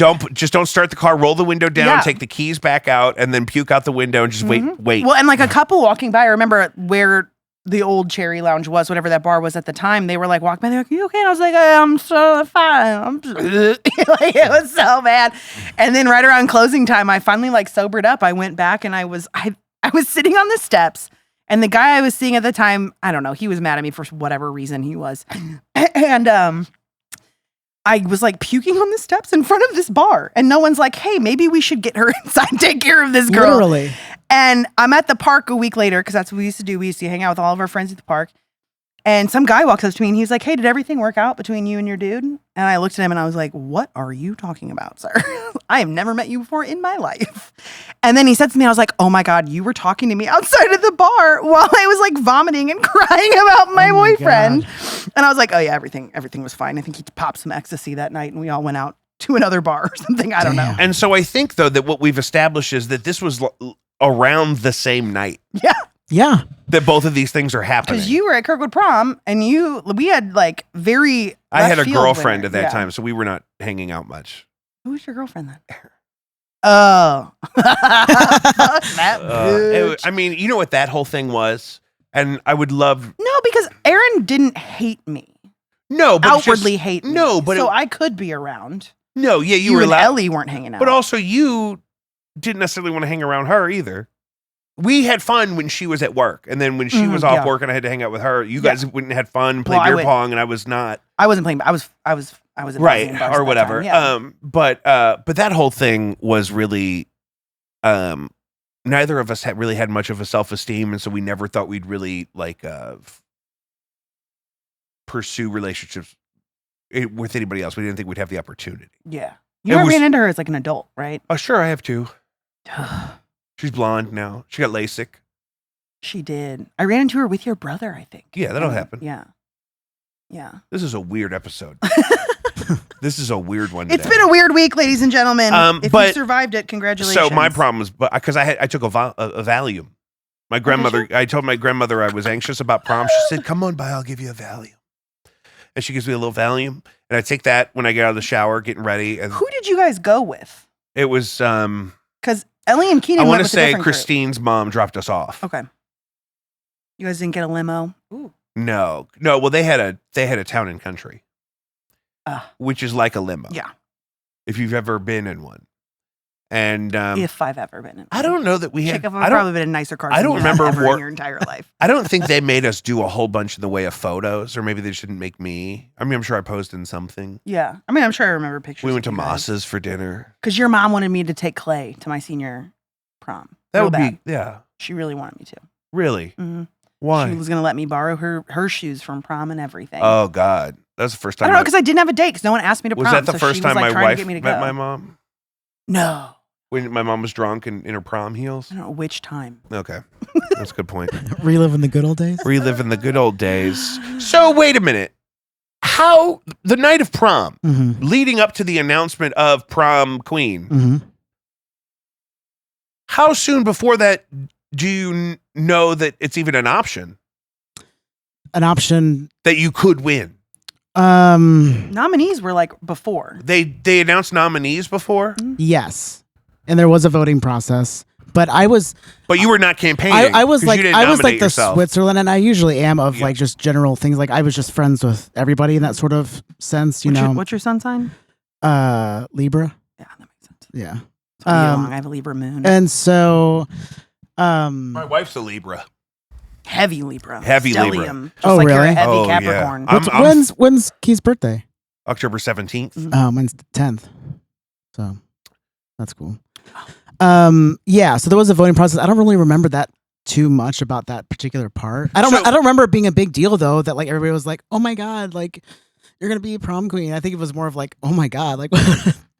Don't start the car. Roll the window down. Take the keys back out, and then puke out the window and just wait. Well, and like a couple walking by, I remember where the old Cherry Lounge was, whatever that bar was at the time, they were like walking by, they're like, "You okay?" And I was like, "I'm so fine." Like it was so bad. And then right around closing time, I finally sobered up. I went back and I was sitting on the steps, and the guy I was seeing at the time, I don't know, he was mad at me for whatever reason he was. And I was puking on the steps in front of this bar, and no one's like, "Hey, maybe we should get her inside and take care of this girl." Literally. And I'm at the park a week later because that's what we used to do. We used to hang out with all of our friends at the park. And some guy walks up to me and he's like, "Hey, did everything work out between you and your dude?" And I looked at him and I was like, "What are you talking about, sir? I have never met you before in my life." And then he said to me, I was like, "Oh my God, you were talking to me outside of the bar while I was vomiting and crying about my boyfriend." God. And I was like, "Oh yeah, everything was fine. I think he popped some ecstasy that night and we all went out to another bar or something. I don't know." And so I think though that what we've established is that this was around the same night. Yeah. That both of these things are happening. Because you were at Kirkwood prom and we had very. I had a girlfriend at that time, so we were not hanging out much. Who was your girlfriend then? Oh. That bitch. I mean, you know what that whole thing was? And I would love. No, because Aaron didn't hate me. No, but outwardly hate me. No, but so I could be around. No, yeah, you were and Ellie weren't hanging out. But also you didn't necessarily want to hang around her either. We had fun when she was at work, and then when she was off work and I had to hang out with her, you guys wouldn't had fun, play beer pong, and I was not. I wasn't playing. I was right or whatever. But that whole thing was really, neither of us had really had much of a self-esteem, and so we never thought we'd really pursue relationships with anybody else. We didn't think we'd have the opportunity. Yeah. You ran into her as like an adult, right? Oh, sure, I have two. She's blonde now. She got LASIK. She did. I ran into her with your brother, I think. Yeah, that'll happen. Yeah. Yeah. This is a weird episode. This is a weird one today. It's been a weird week, ladies and gentlemen. If you survived it, congratulations. So my problem was, because I took a Valium. My grandmother, I told my grandmother I was anxious about prom. She said, "Come on by, I'll give you a Valium." And she gives me a little Valium, and I take that when I get out of the shower, getting ready. And who did you guys go with? it was Because Ellie and Keenan. I want to went with a say different Christine's mom dropped us off. group. Okay. You guys didn't get a limo? Ooh. No. Well, they had a town and country, which is like a limo. Yeah. If you've ever been in one, and If I've ever been in one. I don't know that we had. I've probably been in nicer cars. I don't remember ever in your entire life. I don't think they made us do a whole bunch in the way of photos, or maybe they just didn't make me. I mean, I'm sure I posed in something. Yeah. I mean, I'm sure I remember pictures. We went to Moss's for dinner. Because your mom wanted me to take Clay to my senior prom. That Real would bad. be, yeah. She really wanted me to. Really? Mm-hmm. Why? She was going to let me borrow her shoes from prom and everything. Oh, God. That's the first time. I don't know, because I didn't have a date because no one asked me to prom. Was that the so first she time was, my like, trying to wife get me to met go. my mom? No. When my mom was drunk and in her prom heels? I don't know which time. Okay. That's a good point. Reliving the good old days. Reliving the good old days. So, wait a minute. How, the night of prom, leading up to the announcement of prom queen, how soon before that do you know that it's even an option? An option that you could win. Nominees were like before. They announced nominees before? Yes. And there was a voting process. But you were not campaigning. I was like yourself. Switzerland, and I usually am of like just general things. Like I was just friends with everybody in that sort of sense, What's your sun sign? Libra. Yeah, that makes sense. Yeah. I have a Libra moon. And so my wife's a Libra. Heavy Libra. Heavy Stellium, Libra. Just like really? You're a heavy Capricorn. Yeah. When's Key's birthday? October 17th. Oh, mine's the 10th. So that's cool. Yeah, so there was a voting process. I don't really remember that too much about that particular part. I don't remember it being a big deal though, that like everybody was like, "Oh my God, like you're going to be prom queen." I think it was more of like, "Oh my God, like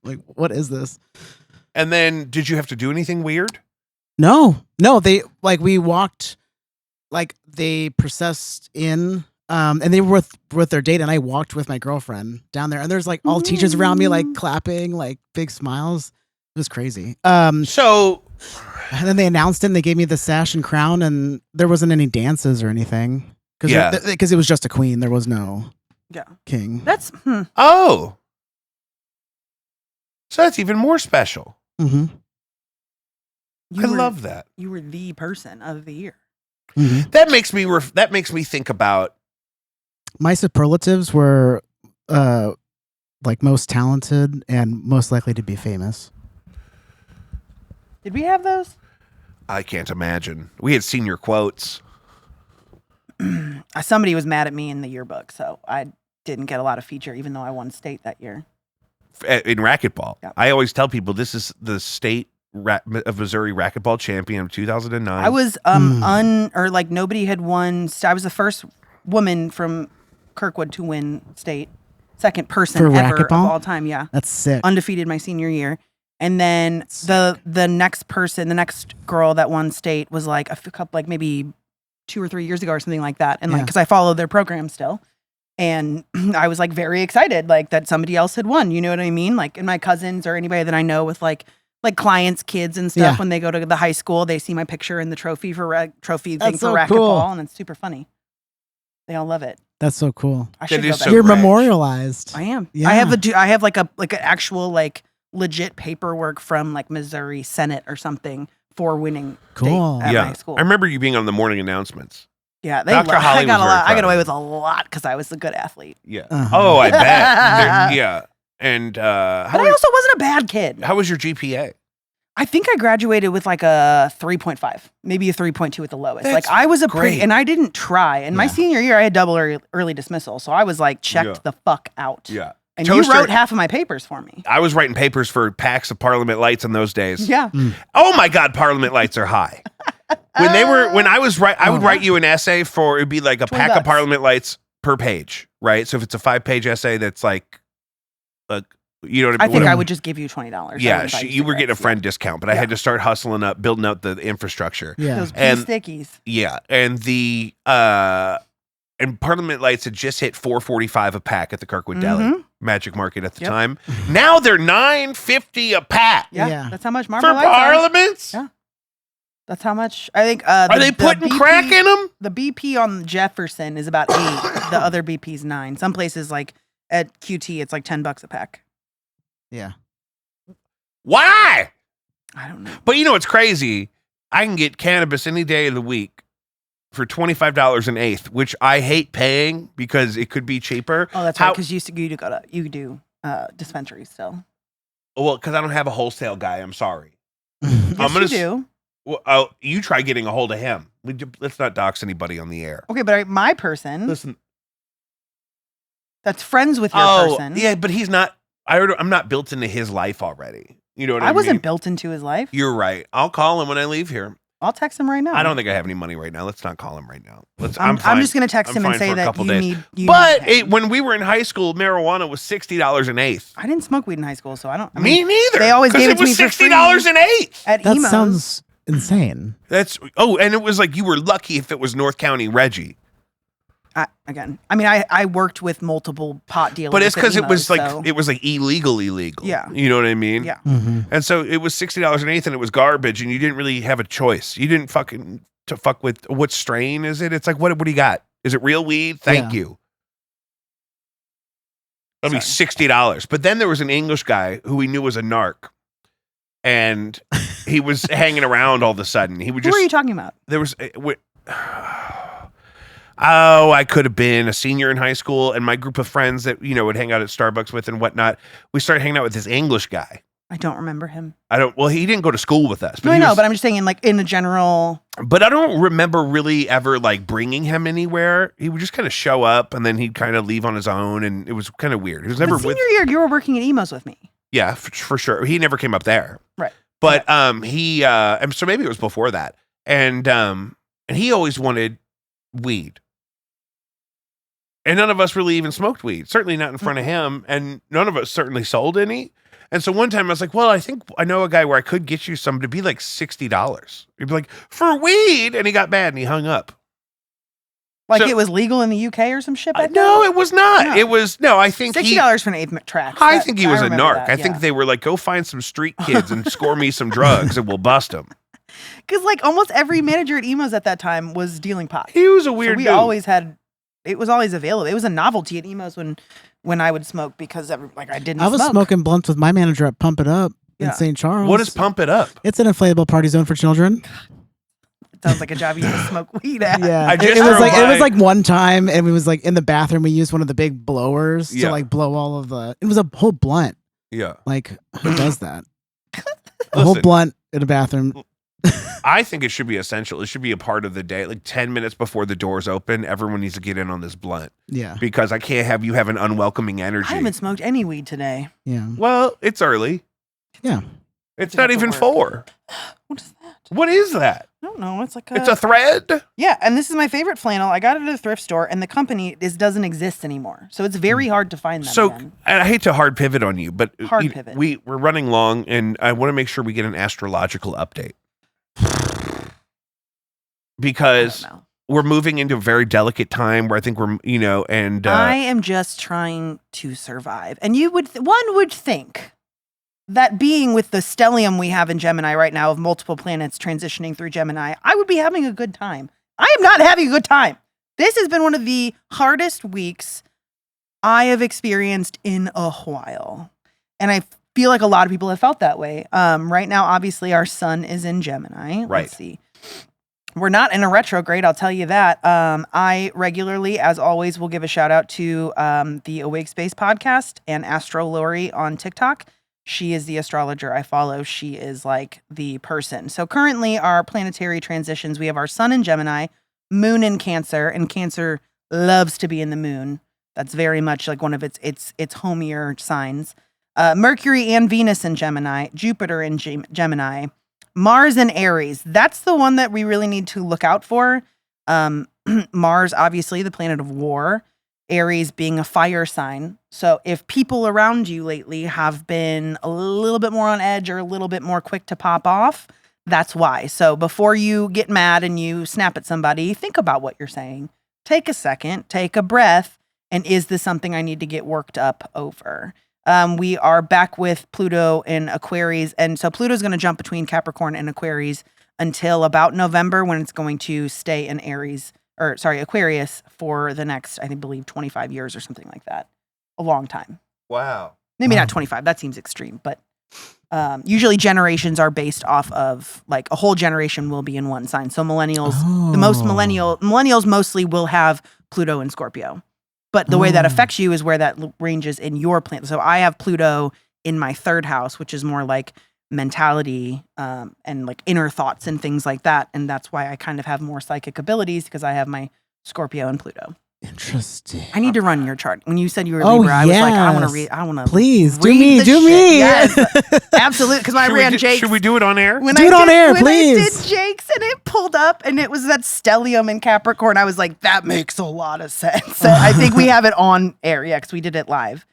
like what is this?" And then did you have to do anything weird? No, they like we walked, like they processed in, and they were with their date, and I walked with my girlfriend down there, and there's like all teachers around me, like clapping, like big smiles. It was crazy. So, and then they announced it, and they gave me the sash and crown, and there wasn't any dances or anything because it was just a queen. There was no king. That's oh, so that's even more special. Mm-hmm. I love that. You were the person of the year. Mm-hmm. That makes me think about my superlatives were like most talented and most likely to be famous. Did we have those? I can't imagine. We had senior quotes. Somebody was mad at me in the yearbook, so I didn't get a lot of feature, even though I won state that year. In racquetball. Yep. I always tell people this is the state of Missouri racquetball champion of 2009. I was nobody had won. I was the first woman from Kirkwood to win state, second person for ever racquetball? of all time. Yeah, that's sick. Undefeated my senior year, and then the next girl that won state was like a couple, like maybe 2 or 3 years ago or something like that, and like because I followed their program still. And I was like very excited, like that somebody else had won. You know what I mean? Like, and my cousins or anybody that I know with like clients, kids and stuff, when they go to the high school, they see my picture in the trophy thing for racquetball, cool. and it's super funny. They all love it. That's so cool. I should go back. You're memorialized. I am. Yeah. I have like an actual like legit paperwork from like Missouri Senate or something for winning cool. state at my school. I remember you being on the morning announcements. Yeah, Dr. Holly was very proud I got away of with a lot because I was a good athlete. Yeah. Uh-huh. Oh, I bet. Yeah. And but I also wasn't a bad kid. How was your GPA? I think I graduated with like a 3.5, maybe a 3.2 at the lowest. That's like I was a great. and I didn't try. And my senior year, I had double early dismissal, so I was like checked the fuck out. Yeah. And Toaster, you wrote half of my papers for me. I was writing papers for packs of Parliament lights in those days. Yeah. Oh my God, Parliament lights are high. When I would write you an essay for, it'd be like a pack of $20. Parliament lights per page, right? So if it's a 5-page essay that's like, you know what I think I would just give you $20. Yeah, you were getting a friend discount, but I had to start hustling up, building out the infrastructure. Yeah. Those And- stickies. Yeah, and the and Parliament Lights had just hit $4.45 a pack at the Kirkwood Deli Magic Market at the time. Now they're $9.50 a pack. Yeah, that's how much For Marble Lights are. Parliaments. Yeah. That's how much. I think. Are they putting crack in them? The BP on Jefferson is about 8. The other BP's 9. Some places like at QT, it's like $10 a pack. Yeah. Why? I don't know. But you know what's crazy? I can get cannabis any day of the week for $25 an eighth, which I hate paying because it could be cheaper. Oh, that's right. Because you do dispensaries still. Well, because I don't have a wholesale guy. I'm sorry. Yes, you do. Well, you try getting a hold of him. Let's not dox anybody on the air. Okay, but my person Listen. that's friends with your person. Yeah, but he's not. I'm not built into his life already. You know what I mean? I wasn't built into his life. You're right. I'll call him when I leave here. I'll text him right now. I don't think I have any money right now. Let's not call him right now. I'm just going to text him and say that you need. But when we were in high school, marijuana was $60 an eighth. I didn't smoke weed in high school, so I don't. Me neither. They always gave it to me for free. $60 an eighth. At That Emo's. sounds insane. And it was like you were lucky if it was North County Reggie. I worked with multiple pot dealers, but it's because it was like so. it was like illegal. Yeah, you know what I mean. Yeah, and so it was $60 an eighth, and it was garbage, and you didn't really have a choice. You didn't fuck with what strain is it? It's like what do you got? Is it real weed? Thank you. That'd be $60. But then there was an English guy who we knew was a narc, and he was hanging around all of a sudden. He would just. Who are you talking about? There was. Oh, I could have been a senior in high school, and my group of friends that would hang out at Starbucks with and whatnot. We started hanging out with this English guy. I don't remember him. Well, he didn't go to school with us. But I know, but I'm just saying in a general. But I don't remember really ever like bringing him anywhere. He would just kind of show up, and then he'd kind of leave on his own, and it was kind of weird. He was never senior year. You were working at Emo's with me. Yeah, for sure. He never came up there. Right. But and so maybe it was before that, and he always wanted weed. And none of us really even smoked weed, certainly not in front of him. And none of us certainly sold any. And so one time I was like, well, I think I know a guy where I could get you some to be like $60. He'd be like, for weed? And he got mad and he hung up. Like it was legal in the UK or some shit back then? No, it was not. No. It was, I think $60 for an eighth track. I think he was a narc. That, I think they were like, go find some street kids and score me some drugs and we'll bust them. Because like almost every manager at Emo's at that time was dealing pot. He was a weird dude. always had... It was always available. It was a novelty at Emo's when I would smoke because I didn't. I was smoking blunts with my manager at Pump It Up in St. Charles. What is Pump It Up? It's an inflatable party zone for children. It sounds like a job you need to smoke weed at. Yeah, it was like one time, and we was like in the bathroom. We used one of the big blowers to like blow all of the. It was a whole blunt. Yeah, like who does that? A whole blunt in a bathroom. I think it should be essential. It should be a part of the day. Like 10 minutes before the doors open, everyone needs to get in on this blunt. Yeah. Because I can't have you have an unwelcoming energy. I haven't smoked any weed today. Yeah. Well, it's early. Yeah. It's not even 4. What is that? What is that? I don't know. It's like It's a thread? Yeah, and this is my favorite flannel. I got it at a thrift store, and the company doesn't exist anymore. So it's very hard to find them again. And I hate to hard pivot on you, but pivot. We're running long, and I want to make sure we get an astrological update. Because we're moving into a very delicate time where I think we're, and I am just trying to survive. And one would think that being with the stellium we have in Gemini right now of multiple planets transitioning through Gemini, I would be having a good time. I am not having a good time. This has been one of the hardest weeks I have experienced in a while. And I feel like a lot of people have felt that way. Right now, obviously, our sun is in Gemini. Right. Let's see. We're not in a retrograde, I'll tell you that. I regularly, as always, will give a shout out to the Awake Space podcast and Astro Lori on TikTok. She is the astrologer I follow. She is like the person. So currently our planetary transitions, we have our sun in Gemini, moon in Cancer, and Cancer loves to be in the moon. That's very much like one of its homier signs. Mercury and Venus in Gemini, Jupiter in Gemini, Mars in Aries. That's the one that we really need to look out for. Mars, obviously, the planet of war. Aries being a fire sign. So if people around you lately have been a little bit more on edge or a little bit more quick to pop off, that's why. So before you get mad and you snap at somebody, think about what you're saying. Take a second, take a breath, and is this something I need to get worked up over? We are back with Pluto in Aquarius, and so Pluto's going to jump between Capricorn and Aquarius until about November, when it's going to stay in Aquarius for the next, I believe 25 years or something like that. A long time. Wow. Maybe not 25. That seems extreme, but usually generations are based off of, like, a whole generation will be in one sign. So millennials, millennials mostly will have Pluto in Scorpio. But the way that affects you is where that ranges in your planet. So I have Pluto in my 3rd house, which is more like mentality and like inner thoughts and things like that. And that's why I kind of have more psychic abilities, because I have my Scorpio and Pluto. Interesting. I need to run your chart. When you said you were Libra, I was like, I want to read. I want to. Please do me. Yes, absolutely. Because when I ran Jake's, should we do it on air? Do it on air, please. When I did Jake's and it pulled up and it was that stellium in Capricorn, I was like, that makes a lot of sense. So I think we have it on air, because we did it live.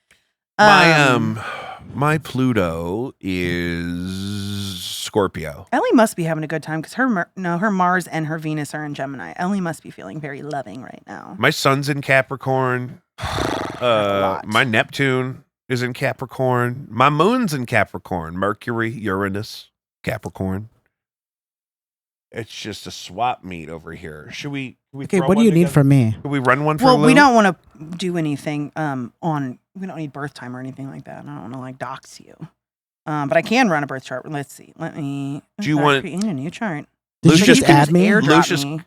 My Pluto is Scorpio. Ellie must be having a good time, because her Mars and her Venus are in Gemini. Ellie must be feeling very loving right now. My sun's in Capricorn. My Neptune is in Capricorn. My moon's in Capricorn. Mercury, Uranus, Capricorn. It's just a swap meet over here. Should we Okay, what do you need from me? Can we run one for Well, Lou? we don't want to do anything we don't need birth time or anything like that. I don't want to like dox you. But I can run a birth chart. Let's see. Let me Do you want create a new chart. Did you Lucius just add me?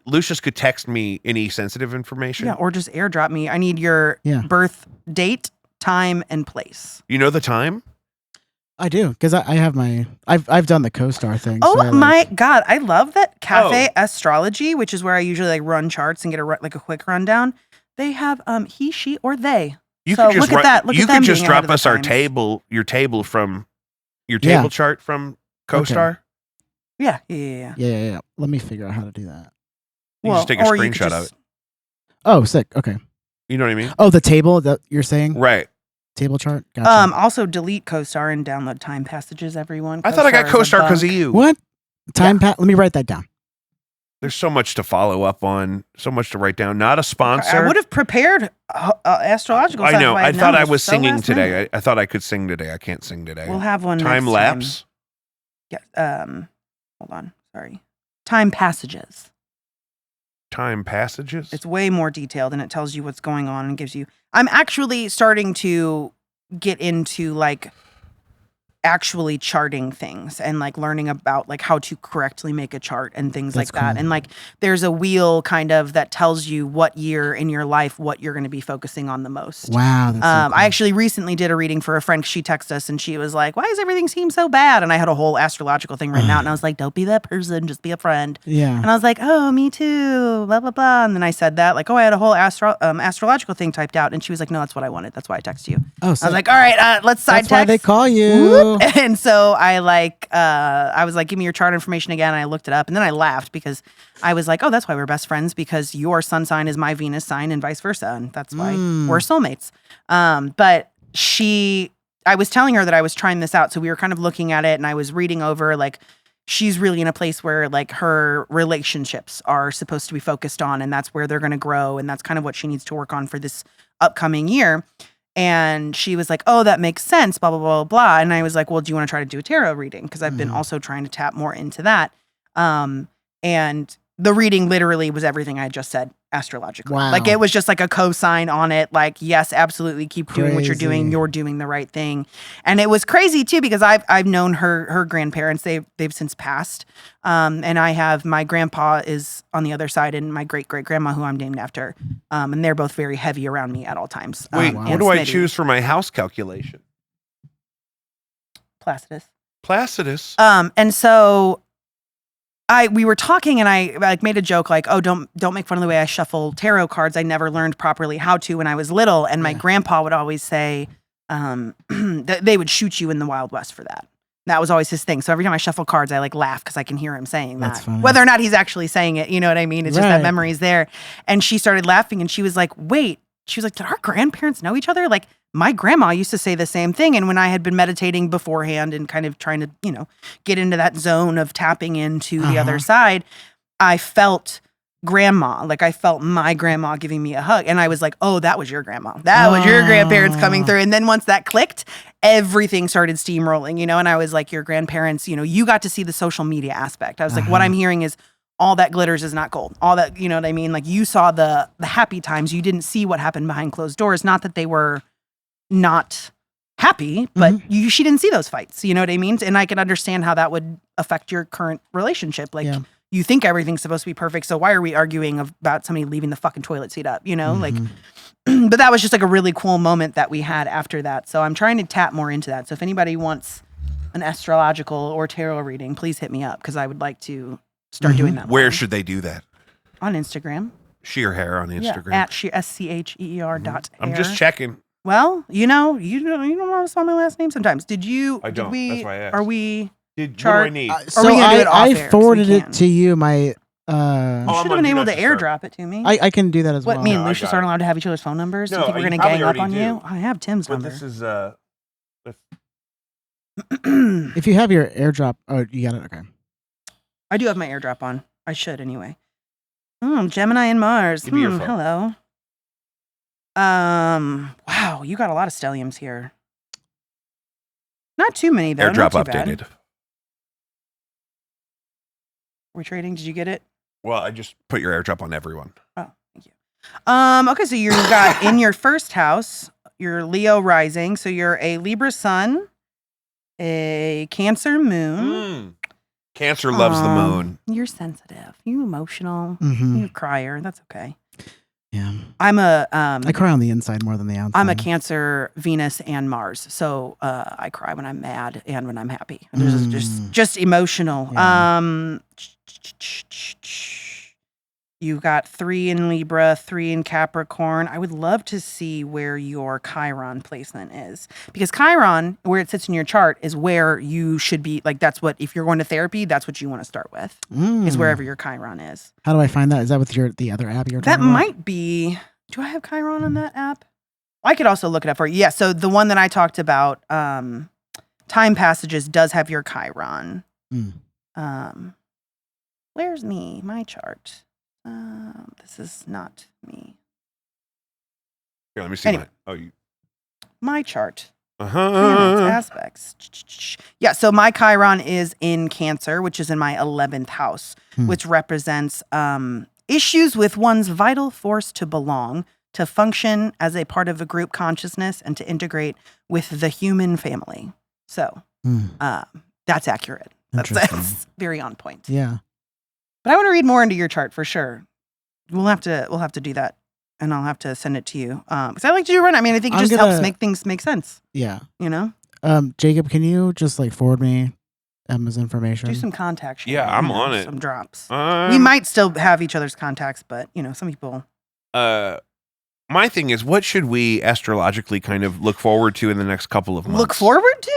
Lucius could text me any sensitive information. Yeah, or just airdrop me. I need your birth date, time, and place. You know the time? I do, because I have I've done the CoStar thing. Oh so my God. I love that Cafe Astrology, which is where I usually like run charts and get a quick rundown. They have he, she, or they. You so could just look at that. Look you at could them just being ahead drop of the us our times. your table from your table chart from CoStar. Yeah. Yeah. Let me figure out how to do that. You just take a screenshot of it. Oh, sick. Okay. You know what I mean? Oh, the table that you're saying? Right. Table chart? Gotcha. Also delete CoStar and download Time Passages, everyone. I thought I got CoStar because of you. What? Let me write that down. There's so much to follow up on, so much to write down. Not a sponsor. I would have prepared astrological I stuff. know. if I thought I was so singing last today. minute. I thought I could sing today. I can't sing today. We'll have one Time next lapse. Time. Yeah. Hold on. Sorry. Time Passages. Time passages. It's way more detailed, and it tells you what's going on and gives you. I'm actually starting to get into like actually charting things and like learning about like how to correctly make a chart and things That's like that. cool. And like there's a wheel kind of that tells you what year in your life what you're going to be focusing on the most. Wow. That's so cool. I actually recently did a reading for a friend. She texted us and she was like, why does everything seem so bad? And I had a whole astrological thing written out, and I was like, don't be that person, just be a friend. Yeah. And I was like, oh, me too, blah, blah, blah. And then I said that, like, oh, I had a whole astrological thing typed out. And she was like, no, that's what I wanted. That's why I texted you. Oh, I was like, all right, let's side that's why text. they call you. Whoop. And so I was like, give me your chart information again. And I looked it up, and then I laughed because I was like, oh, that's why we're best friends, because your sun sign is my Venus sign and vice versa. And that's why we're soulmates. But I was telling her that I was trying this out. So we were kind of looking at it, and I was reading over, like, she's really in a place where like her relationships are supposed to be focused on, and that's where they're going to grow. And that's kind of what she needs to work on for this upcoming year. And she was like, oh, that makes sense, blah, blah, blah, blah. And I was like, well, do you want to try to do a tarot reading? Because I've been also trying to tap more into that. And the reading literally was everything I just said astrologically. Wow. Like it was just like a cosign on it. Like, yes, absolutely. Keep doing what you're doing. Crazy. You're doing the right thing. And it was crazy too, because I've known her grandparents. They've since passed. And I have my grandpa is on the other side, and my great grandma, who I'm named after. And they're both very heavy around me at all times. Wait, wow. what and do I Smitty. choose for my house calculation? Placidus. Placidus. And so we were talking, and I like made a joke like, oh, don't make fun of the way I shuffle tarot cards. I never learned properly how to when I was little. And my grandpa would always say that they would shoot you in the Wild West for that. That was always his thing. So every time I shuffle cards, I like laugh because I can hear him saying That's that. funny. Whether or not he's actually saying it, you know what I mean? It's just that Right. memory's there. And she started laughing, and she was like, wait, she was like, did our grandparents know each other? Like, my grandma used to say the same thing. And when I had been meditating beforehand and kind of trying to, get into that zone of tapping into the other side, I felt grandma. Like, I felt my grandma giving me a hug. And I was like, oh, that was your grandma. That was your grandparents coming through. And then once that clicked, everything started steamrolling, and I was like, your grandparents, you got to see the social media aspect. I was like, what I'm hearing is all that glitters is not gold. All that, you know what I mean? Like, you saw the happy times. You didn't see what happened behind closed doors. Not that they were not happy, but she didn't see those fights. You know what I mean? And I can understand how that would affect your current relationship. Like, you think everything's supposed to be perfect, so why are we arguing about somebody leaving the fucking toilet seat up? Like, but that was just like a really cool moment that we had after that. So I'm trying to tap more into that. So if anybody wants an astrological or tarot reading, please hit me up because I would like to start doing that. Where should they do that? On Instagram. Sheer Hair on Instagram. At SCHEER.hair. I'm just checking. Well, you don't want to spell my last name sometimes. I don't. That's why I asked. Are we? What do I need? So I forwarded it to you. My you should have been able to airdrop it to me. I can do that as well. What, me and Lucius aren't allowed to have each other's phone numbers? No, you think we're going to gang up on you? I have Tim's number. This is if you have your airdrop, you got it. Okay. I do have my airdrop on. I should anyway. Gemini and Mars. Give me your phone. Hello. Wow, you got a lot of stelliums here. Not too many though. Airdrop not too updated. Bad. We're trading. Did you get it? Well, I just put your airdrop on everyone. Oh, thank you. Okay, so you've got in your first house, your Leo rising. So you're a Libra sun, a Cancer moon. Cancer loves the moon. You're sensitive. You emotional. You're a crier. That's okay. Yeah. I'm a I cry on the inside more than the outside. I'm a Cancer, Venus, and Mars. So I cry when I'm mad and when I'm happy. This is just emotional. Yeah. You got 3 in Libra, 3 in Capricorn. I would love to see where your Chiron placement is. Because Chiron, where it sits in your chart, is where you should be. Like, that's what, if you're going to therapy, that's what you want to start with, is wherever your Chiron is. How do I find that? Is that with the other app you're talking That about? might be, do I have Chiron on that app? I could also look it up for you. Yeah, so the one that I talked about, Time Passages, does have your Chiron. Where's me? My chart. This is not me. Here, let me see my chart. Aspects. Yeah, so my Chiron is in Cancer, which is in my 11th house, which represents issues with one's vital force to belong, to function as a part of a group consciousness, and to integrate with the human family. So that's accurate. That's very on point. Yeah. But I want to read more into your chart for sure. We'll have to do that, and I'll have to send it to you. Because I like to do run. I mean, I think it just helps make things make sense. Yeah. Jacob, can you just forward me Emma's information? Do some contact sharing. Yeah, I'm on it. Some drops. We might still have each other's contacts, but some people. My thing is, what should we astrologically kind of look forward to in the next couple of months? Look forward to?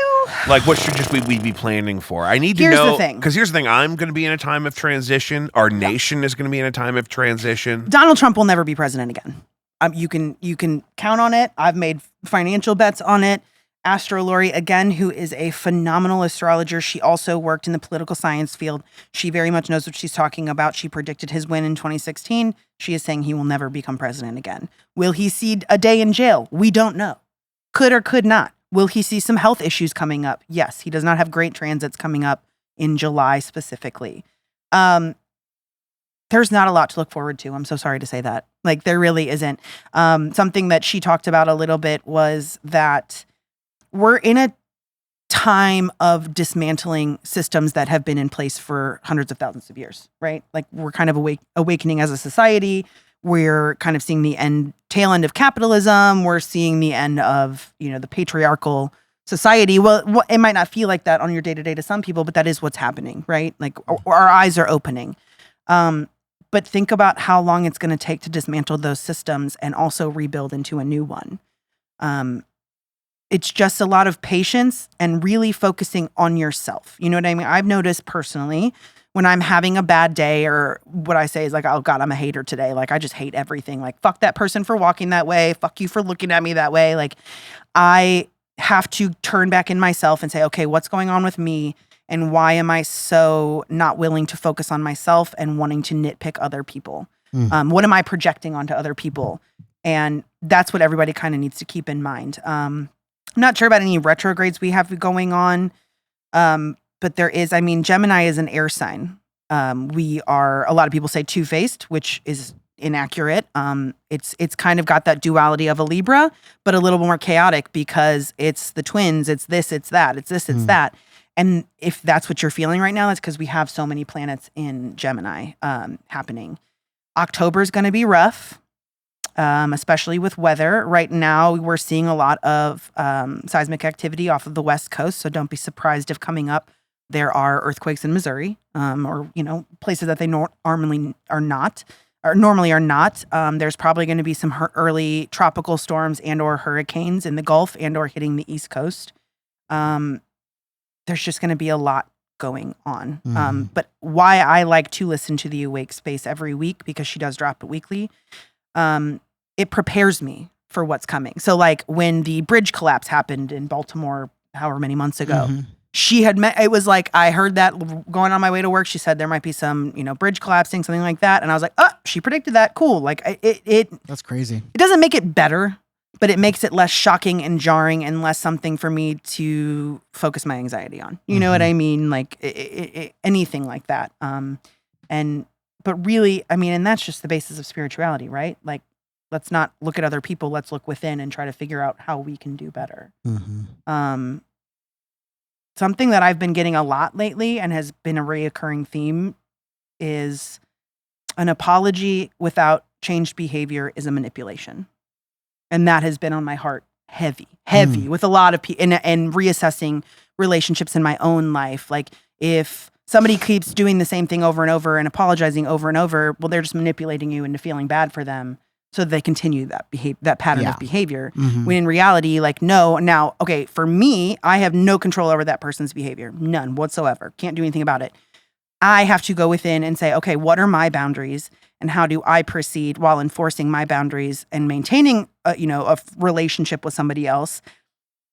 Like, what should we be planning for? I need to know. Here's the thing. Because here's the thing. I'm going to be in a time of transition. Our nation is going to be in a time of transition. Donald Trump will never be president again. You can count on it. I've made financial bets on it. Astro Lori, again, who is a phenomenal astrologer. She also worked in the political science field. She very much knows what she's talking about. She predicted his win in 2016. She is saying he will never become president again. Will he see a day in jail? We don't know. Could or could not. Will he see some health issues coming up? Yes, he does not have great transits coming up in July specifically. There's not a lot to look forward to. I'm so sorry to say that. Like, there really isn't. Something that she talked about a little bit was that we're in a time of dismantling systems that have been in place for hundreds of thousands of years, right? Like, we're kind of awakening as a society. We're kind of seeing the tail end of capitalism. We're seeing the end of, the patriarchal society. Well, it might not feel like that on your day-to-day to some people, but that is what's happening, right? Like, our eyes are opening. But think about how long it's going to take to dismantle those systems and also rebuild into a new one. It's just a lot of patience and really focusing on yourself. You know what I mean? I've noticed personally when I'm having a bad day, or what I say is like, oh God, I'm a hater today. Like, I just hate everything. Like, fuck that person for walking that way. Fuck you for looking at me that way. Like, I have to turn back in myself and say, okay, what's going on with me? And why am I so not willing to focus on myself and wanting to nitpick other people? What am I projecting onto other people? And that's what everybody kind of needs to keep in mind. I'm not sure about any retrogrades we have going on. But there is, I mean, Gemini is an air sign. We are, a lot of people say two-faced, which is inaccurate. It's kind of got that duality of a Libra, but a little more chaotic because it's the twins, it's this, it's that, it's this, it's that. And if that's what you're feeling right now, that's because we have so many planets in Gemini happening. October is going to be rough, especially with weather. Right now, we're seeing a lot of seismic activity off of the West Coast, so don't be surprised if coming up there are earthquakes in Missouri, or places that they normally are not. There's probably going to be some early tropical storms and or hurricanes in the Gulf and or hitting the East Coast. There's just going to be a lot going on. But why I like to listen to the Awake Space every week, because she does drop it weekly, it prepares me for what's coming. So like when the bridge collapse happened in Baltimore, however many months ago, she had it was like, I heard that going on my way to work. She said there might be some, bridge collapsing, something like that. And I was like, oh, she predicted that. Cool. Like that's crazy. It doesn't make it better, but it makes it less shocking and jarring and less something for me to focus my anxiety on. You know what I mean? Like anything like that. But really, I mean, and that's just the basis of spirituality, right? Like, let's not look at other people. Let's look within and try to figure out how we can do better. Something that I've been getting a lot lately and has been a reoccurring theme is an apology without changed behavior is a manipulation. And that has been on my heart heavy with a lot of people, and reassessing relationships in my own life. Like, if somebody keeps doing the same thing over and over and apologizing over and over, well, they're just manipulating you into feeling bad for them, so that they continue that pattern of behavior. When in reality, like, no, now, okay, for me, I have no control over that person's behavior. None whatsoever. Can't do anything about it. I have to go within and say, okay, what are my boundaries, and how do I proceed while enforcing my boundaries and maintaining a relationship with somebody else,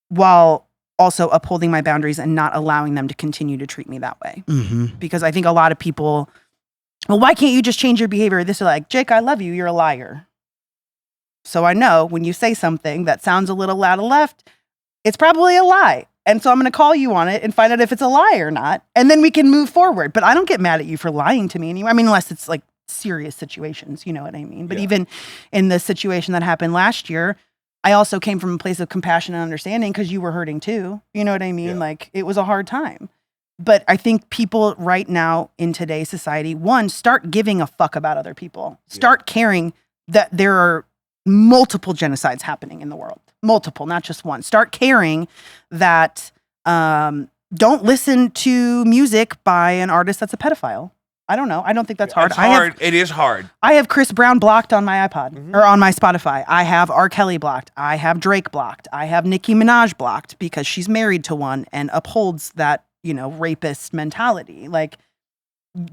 while also upholding my boundaries and not allowing them to continue to treat me that way. Because I think a lot of people, well, why can't you just change your behavior? This is like, Jake, I love you. You're a liar. So I know when you say something that sounds a little out of left, it's probably a lie. And so I'm going to call you on it and find out if it's a lie or not. And then we can move forward. But I don't get mad at you for lying to me anymore. I mean, unless it's like serious situations, you know what I mean? But even in the situation that happened last year, I also came from a place of compassion and understanding, because you were hurting too. You know what I mean? Like, it was a hard time. But I think people right now in today's society, one, start giving a fuck about other people. Start caring that there are multiple genocides happening in the world. Multiple, not just one. Start caring that don't listen to music by an artist that's a pedophile. I don't know. I don't think that's hard. It's hard. It is hard. I have Chris Brown blocked on my iPod or on my Spotify. I have R. Kelly blocked. I have Drake blocked. I have Nicki Minaj blocked because she's married to one and upholds that, rapist mentality. Like,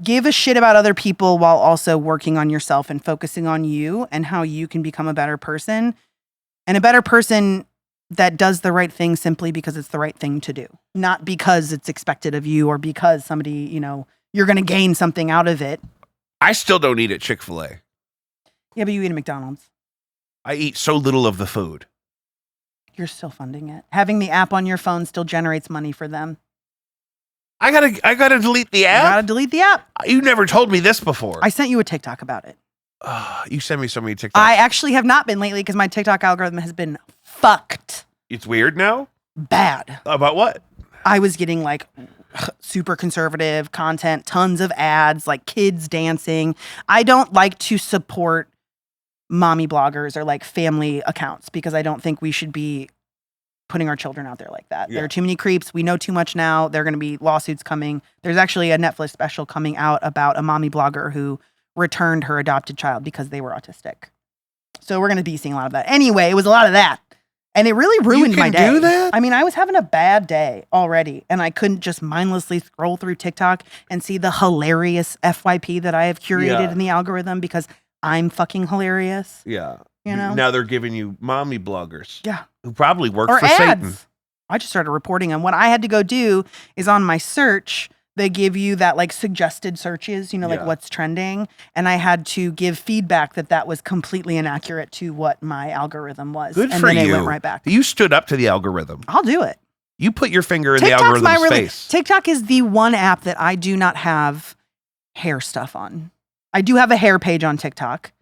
give a shit about other people while also working on yourself and focusing on you and how you can become a better person, and a better person that does the right thing simply because it's the right thing to do, not because it's expected of you or because somebody, you're going to gain something out of it. I still don't eat at Chick-fil-A. Yeah, but you eat at McDonald's. I eat so little of the food. You're still funding it. Having the app on your phone still generates money for them. I gotta delete the app. You gotta delete the app. You never told me this before. I sent you a TikTok about it. You send me so many TikToks. I actually have not been lately because my TikTok algorithm has been fucked. It's weird now? Bad. About what? I was getting like super conservative content, tons of ads, like kids dancing. I don't like to support mommy bloggers or like family accounts, because I don't think we should be putting our children out there like that. There are too many creeps. We know too much now. There are going to be lawsuits coming. There's actually a Netflix special coming out about a mommy blogger who returned her adopted child because they were autistic. So we're going to be seeing a lot of that. Anyway, it was a lot of that. And it really ruined my day. You can do that? I mean, I was having a bad day already, and I couldn't just mindlessly scroll through TikTok and see the hilarious FYP that I have curated in the algorithm because I'm fucking hilarious. Yeah. You know? Now they're giving you mommy bloggers. Yeah. Who probably work Or for ads. Satan. I just started reporting them. What I had to go do is on my search, they give you that like suggested searches, you know, like what's trending. And I had to give feedback that was completely inaccurate to what my algorithm was. Good and for then you. it went right back. You stood up to the algorithm. I'll do it. You put your finger in TikTok's the algorithm's face. TikTok is the one app that I do not have hair stuff on. I do have a hair page on TikTok,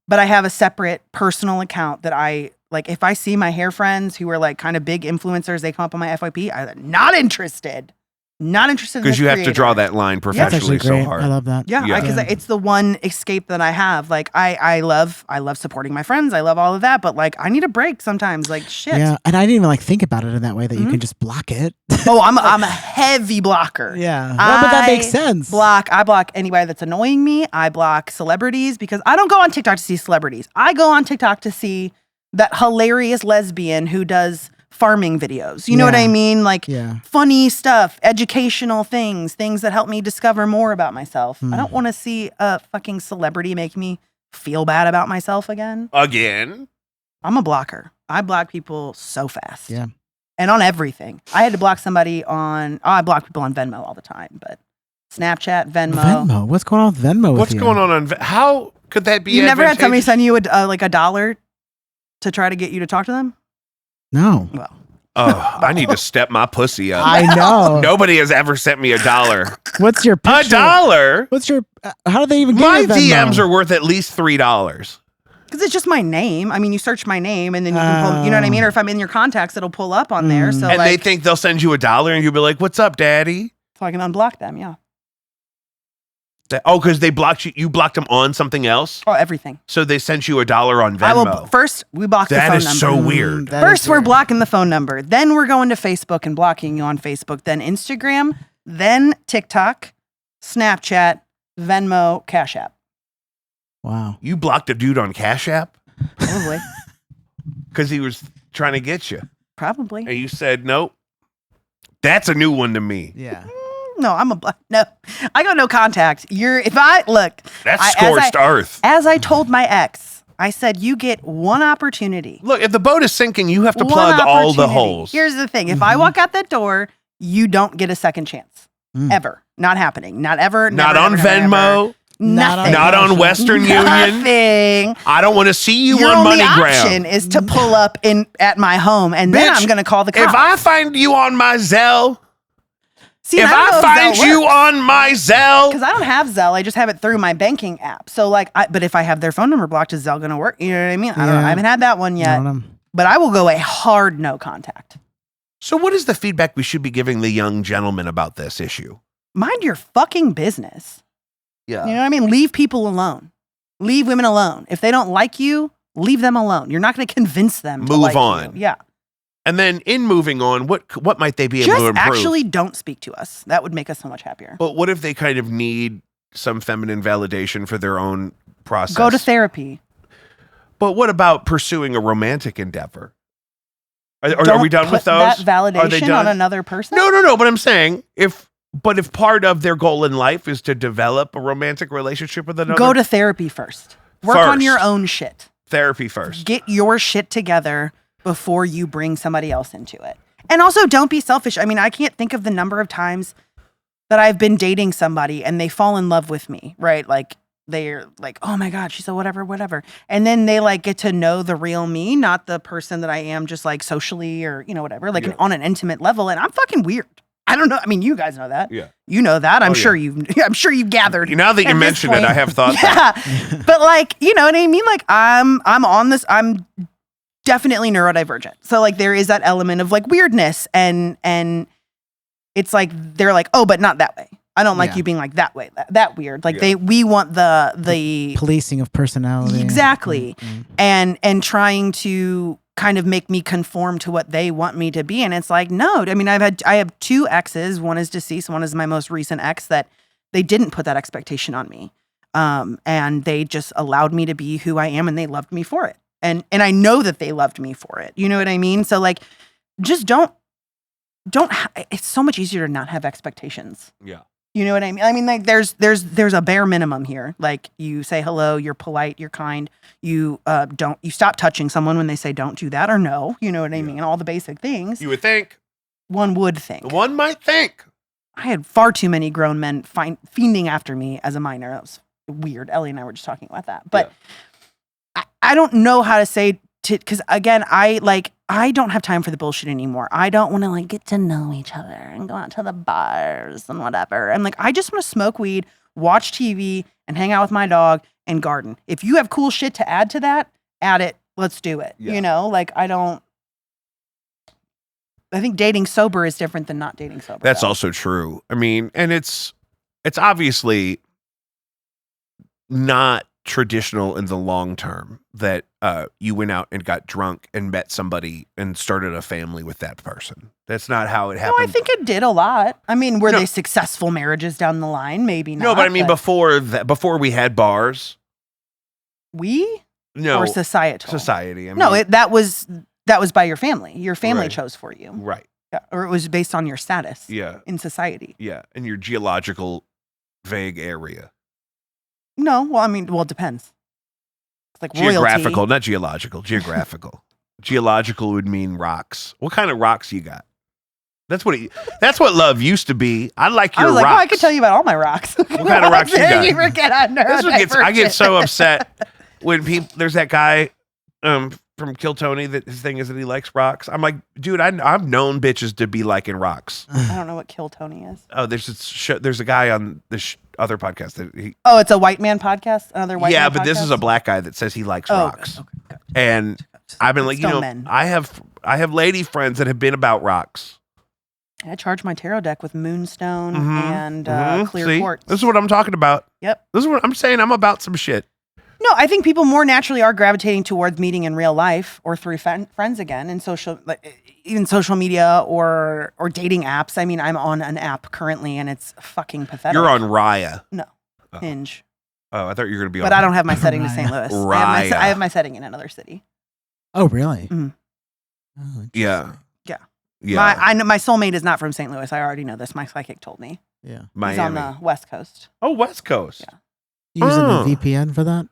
but I have a separate personal account that I like. If I see my hair friends who are like kind of big influencers, they come up on my FYP. I'm not interested. Not interested in because you have to draw that line professionally so hard. I love that. Yeah, because it's the one escape that I have. Like I love supporting my friends. I love all of that, but like I need a break sometimes. Like shit. Yeah, and I didn't even like think about it in that way that you can just block it. Oh, I'm a heavy blocker. Yeah, well, but that makes sense. I block anybody that's annoying me. I block celebrities because I don't go on TikTok to see celebrities. I go on TikTok to see that hilarious lesbian who does farming videos. You know what I mean? Like funny stuff, educational things that help me discover more about myself. I don't want to see a fucking celebrity make me feel bad about myself again. Again? I'm a blocker. I block people so fast. Yeah. And on everything. I had to block somebody on, I block people on Venmo all the time, but Snapchat, Venmo. What's going on with Venmo? What's going on how could that be? You never had somebody send you like $1 to try to get you to talk to them? No. Well. Oh, I need to step my pussy up. I know. Nobody has ever sent me $1. What's your picture? $1? What's your? How do they even get my a Venmo? DMs are worth at least $3. Because it's just my name. I mean, you search my name and then you can pull, you know what I mean? Or if I'm in your contacts, it'll pull up on there. So and like, they think they'll send you $1 and you'll be like, what's up, daddy? So I can unblock them, yeah. Because they blocked you. You blocked them on something else? Oh, everything. So they sent you $1 on Venmo. First, we block the phone number. That is so weird. First, we're blocking the phone number. Then we're going to Facebook and blocking you on Facebook. Then Instagram. Then TikTok, Snapchat, Venmo, Cash App. Wow. You blocked a dude on Cash App? Probably. Because he was trying to get you. Probably. And you said, nope. That's a new one to me. Yeah. No, no. I got no contact. That's scorched earth. As I told my ex, I said, you get one opportunity. Look, if the boat is sinking, you have to plug all the holes. Here's the thing. If I walk out that door, you don't get a second chance. Ever. Not happening. Not ever. Not never, on never, Venmo. Never. Nothing. Not on Western Union. Nothing. I don't want to see you Your on only MoneyGram. option is to pull up at my home, and then I'm going to call the cops. If I find you on my Zelle, See, if I find you on my Zelle, because I don't have Zelle, I just have it through my banking app. So like, but if I have their phone number blocked, is Zelle going to work? You know what I mean? I don't know. I haven't had that one yet, but I will go a hard no contact. So what is the feedback we should be giving the young gentleman about this issue? Mind your fucking business. Yeah. You know what I mean? Leave people alone. Leave women alone. If they don't like you, leave them alone. You're not going to convince them to Move like on. You. Yeah. And then in moving on, what might they be able to improve? Just actually don't speak to us. That would make us so much happier. But what if they kind of need some feminine validation for their own process? Go to therapy. But what about pursuing a romantic endeavor? Are we done with those? That validation on another person? No. But I'm saying if part of their goal in life is to develop a romantic relationship with another, go to therapy first. Work on your own shit. Therapy first. Get your shit together before you bring somebody else into it. And also, don't be selfish. I mean, I can't think of the number of times that I've been dating somebody and they fall in love with me, right? Like, they're like, oh my God, she's so whatever. And then they like get to know the real me, not the person that I am just like socially or, you know, whatever, like on an intimate level. And I'm fucking weird. I don't know. I mean, you guys know that. Yeah. You know that. I'm sure you've gathered. Now that you mention it, I have thought that. But like, you know what I mean? Like I'm on this, I'm definitely neurodivergent. So like there is that element of like weirdness and it's like, they're like, oh, but not that way. I don't like you being like that way, that weird. Like we want the policing of personality. Exactly. And trying to kind of make me conform to what they want me to be. And it's like, no, I mean, I have two exes. One is deceased. One is my most recent ex that they didn't put that expectation on me. And they just allowed me to be who I am and they loved me for it. And I know that they loved me for it. You know what I mean? So like, just it's so much easier to not have expectations. Yeah. You know what I mean? I mean, like there's a bare minimum here. Like you say hello, you're polite, you're kind. You you stop touching someone when they say don't do that or no. You know what I mean? All the basic things. You would think. One would think. One might think. I had far too many grown men fiending after me as a minor. That was weird. Ellie and I were just talking about that. But I don't know how to say because again, I don't have time for the bullshit anymore. I don't want to like get to know each other and go out to the bars and whatever. And like, I just want to smoke weed, watch TV, and hang out with my dog and garden. If you have cool shit to add to that, add it. Let's do it. Yeah. You know, like I think dating sober is different than not dating sober. That's also true. I mean, and it's obviously not traditional in the long term that you went out and got drunk and met somebody and started a family with that person. That's not how it happened. No, I think it did a lot. I mean, were they successful marriages down the line? Maybe not. No, but I mean, before we had bars. Or societal? Society. I mean, no, that was by your family. Your family chose for you. Right. Yeah, or it was based on your status in society. Yeah, in your geological vague area. No, well, I mean, it depends. It's like geographical, royalty. Not geological. Geographical. Geological would mean rocks. What kind of rocks you got? That's what love used to be. I like your rocks. I could tell you about all my rocks. What kind of rocks you got? You forget I get so upset when there's that guy from Kiltony that his thing is that he likes rocks. I'm like, dude, I've known bitches to be liking rocks. I don't know what Kiltony is. Oh, there's a guy on this other podcast that Oh, it's a white man podcast. Another white man but podcast? this is a black guy that says he likes rocks. Okay, gotcha. And I've been like, men. I have lady friends that have been about rocks. I charge my tarot deck with moonstone and clear quartz. This is what I'm talking about. Yep. This is what I'm saying. I'm about some shit. No, I think people more naturally are gravitating towards meeting in real life or through friends again in even social media or dating apps. I mean, I'm on an app currently and it's fucking pathetic. You're on Raya. No, Hinge. Oh, I thought you were going to be on. But I don't have my setting to St. Louis. Raya. I have my setting in another city. Oh, really? Mm-hmm. Oh, yeah. Yeah. My soulmate is not from St. Louis. I already know this. My psychic told me. Yeah. Miami. He's on the West Coast. Oh, West Coast. Yeah. Using the VPN for that?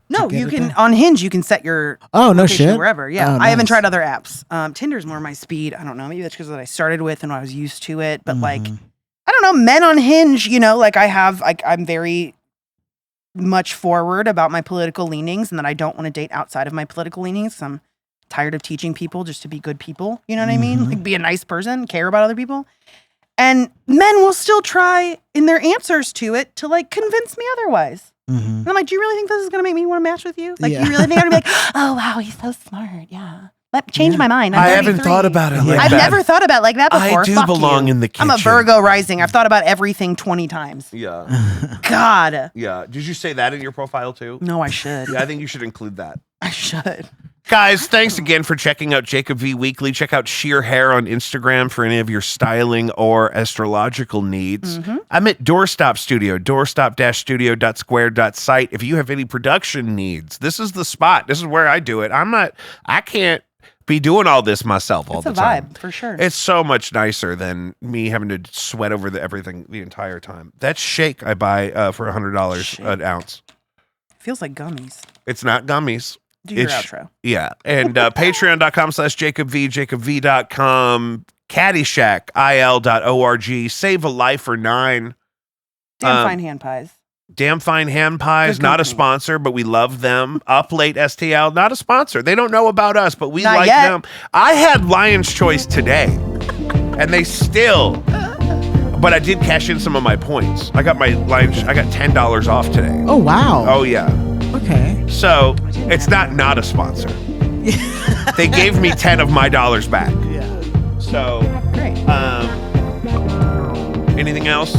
No, you can on Hinge. You can set your shit wherever. Yeah, Oh, I haven't nice. tried other apps. Tinder's more my speed. I don't know. Maybe that's because I started with and I was used to it. But like, I don't know. Men on Hinge, I'm very much forward about my political leanings, and that I don't want to date outside of my political leanings. I'm tired of teaching people just to be good people. You know what I mean? Like, be a nice person, care about other people. And men will still try in their answers to it to like convince me otherwise. And I'm like, do you really think this is going to make me want to match with you? Like, you really think I'm going to be like, oh, wow, he's so smart. Yeah. Change my mind. I haven't thought about it like I've that. never thought about it like that before. I do Fuck belong you. in the kitchen. I'm a Virgo rising. I've thought about everything 20 times. Yeah. God. Yeah. Did you say that in your profile too? No, I should. Yeah, I think you should include that. I should. Guys, thanks again for checking out Jacob V Weekly. Check out Sheer Hair on Instagram for any of your styling or astrological needs. I'm at Doorstop Studio, doorstop-studio.square.site. If you have any production needs, this is the spot. This is where I do it. I can't be doing all this myself all the time. It's a vibe, for sure. It's so much nicer than me having to sweat over everything the entire time. That shake I buy for $100 an ounce. Feels like gummies. It's not gummies. Do your outro. Yeah. And patreon.com/JacobV, JacobV.com, Caddyshack, IL.org, Save a Life for 9. Damn fine hand pies. Damn Fine Hand Pies, not a sponsor, but we love them. Up Late STL, not a sponsor. They don't know about us, but we like them. I had Lion's Choice today, and they still, but I did cash in some of my points. I got I got $10 off today. Oh, wow. Oh, yeah. Okay. So it's not a sponsor. They gave me 10 of my dollars back. Yeah. So, Great. Anything else?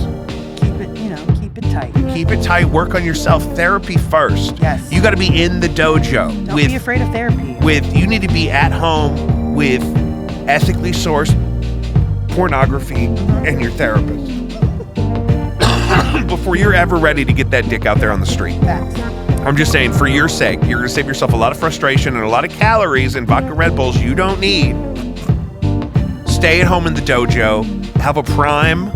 Keep it tight. Keep it tight. Work on yourself. Therapy first. Yes. You got to be in the dojo. Don't be afraid of therapy. You need to be at home with ethically sourced pornography and your therapist. before you're ever ready to get that dick out there on the street. Facts. I'm just saying, for your sake, you're going to save yourself a lot of frustration and a lot of calories and vodka Red Bulls you don't need. Stay at home in the dojo, have a prime,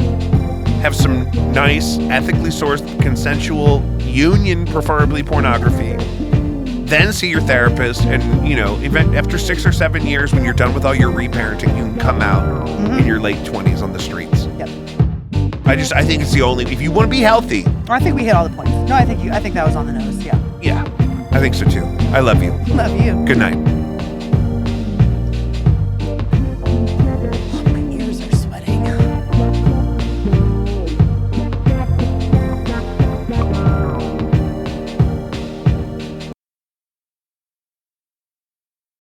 have some nice, ethically sourced, consensual union, preferably pornography. Then see your therapist, and after 6 or 7 years, when you're done with all your reparenting, you can come out in your late 20s on the streets. Yep. I think it's the only. If you want to be healthy, I think we hit all the points. No, I think that was on the nose. Yeah. yeah, I think so too. I love you. Love you. Good night.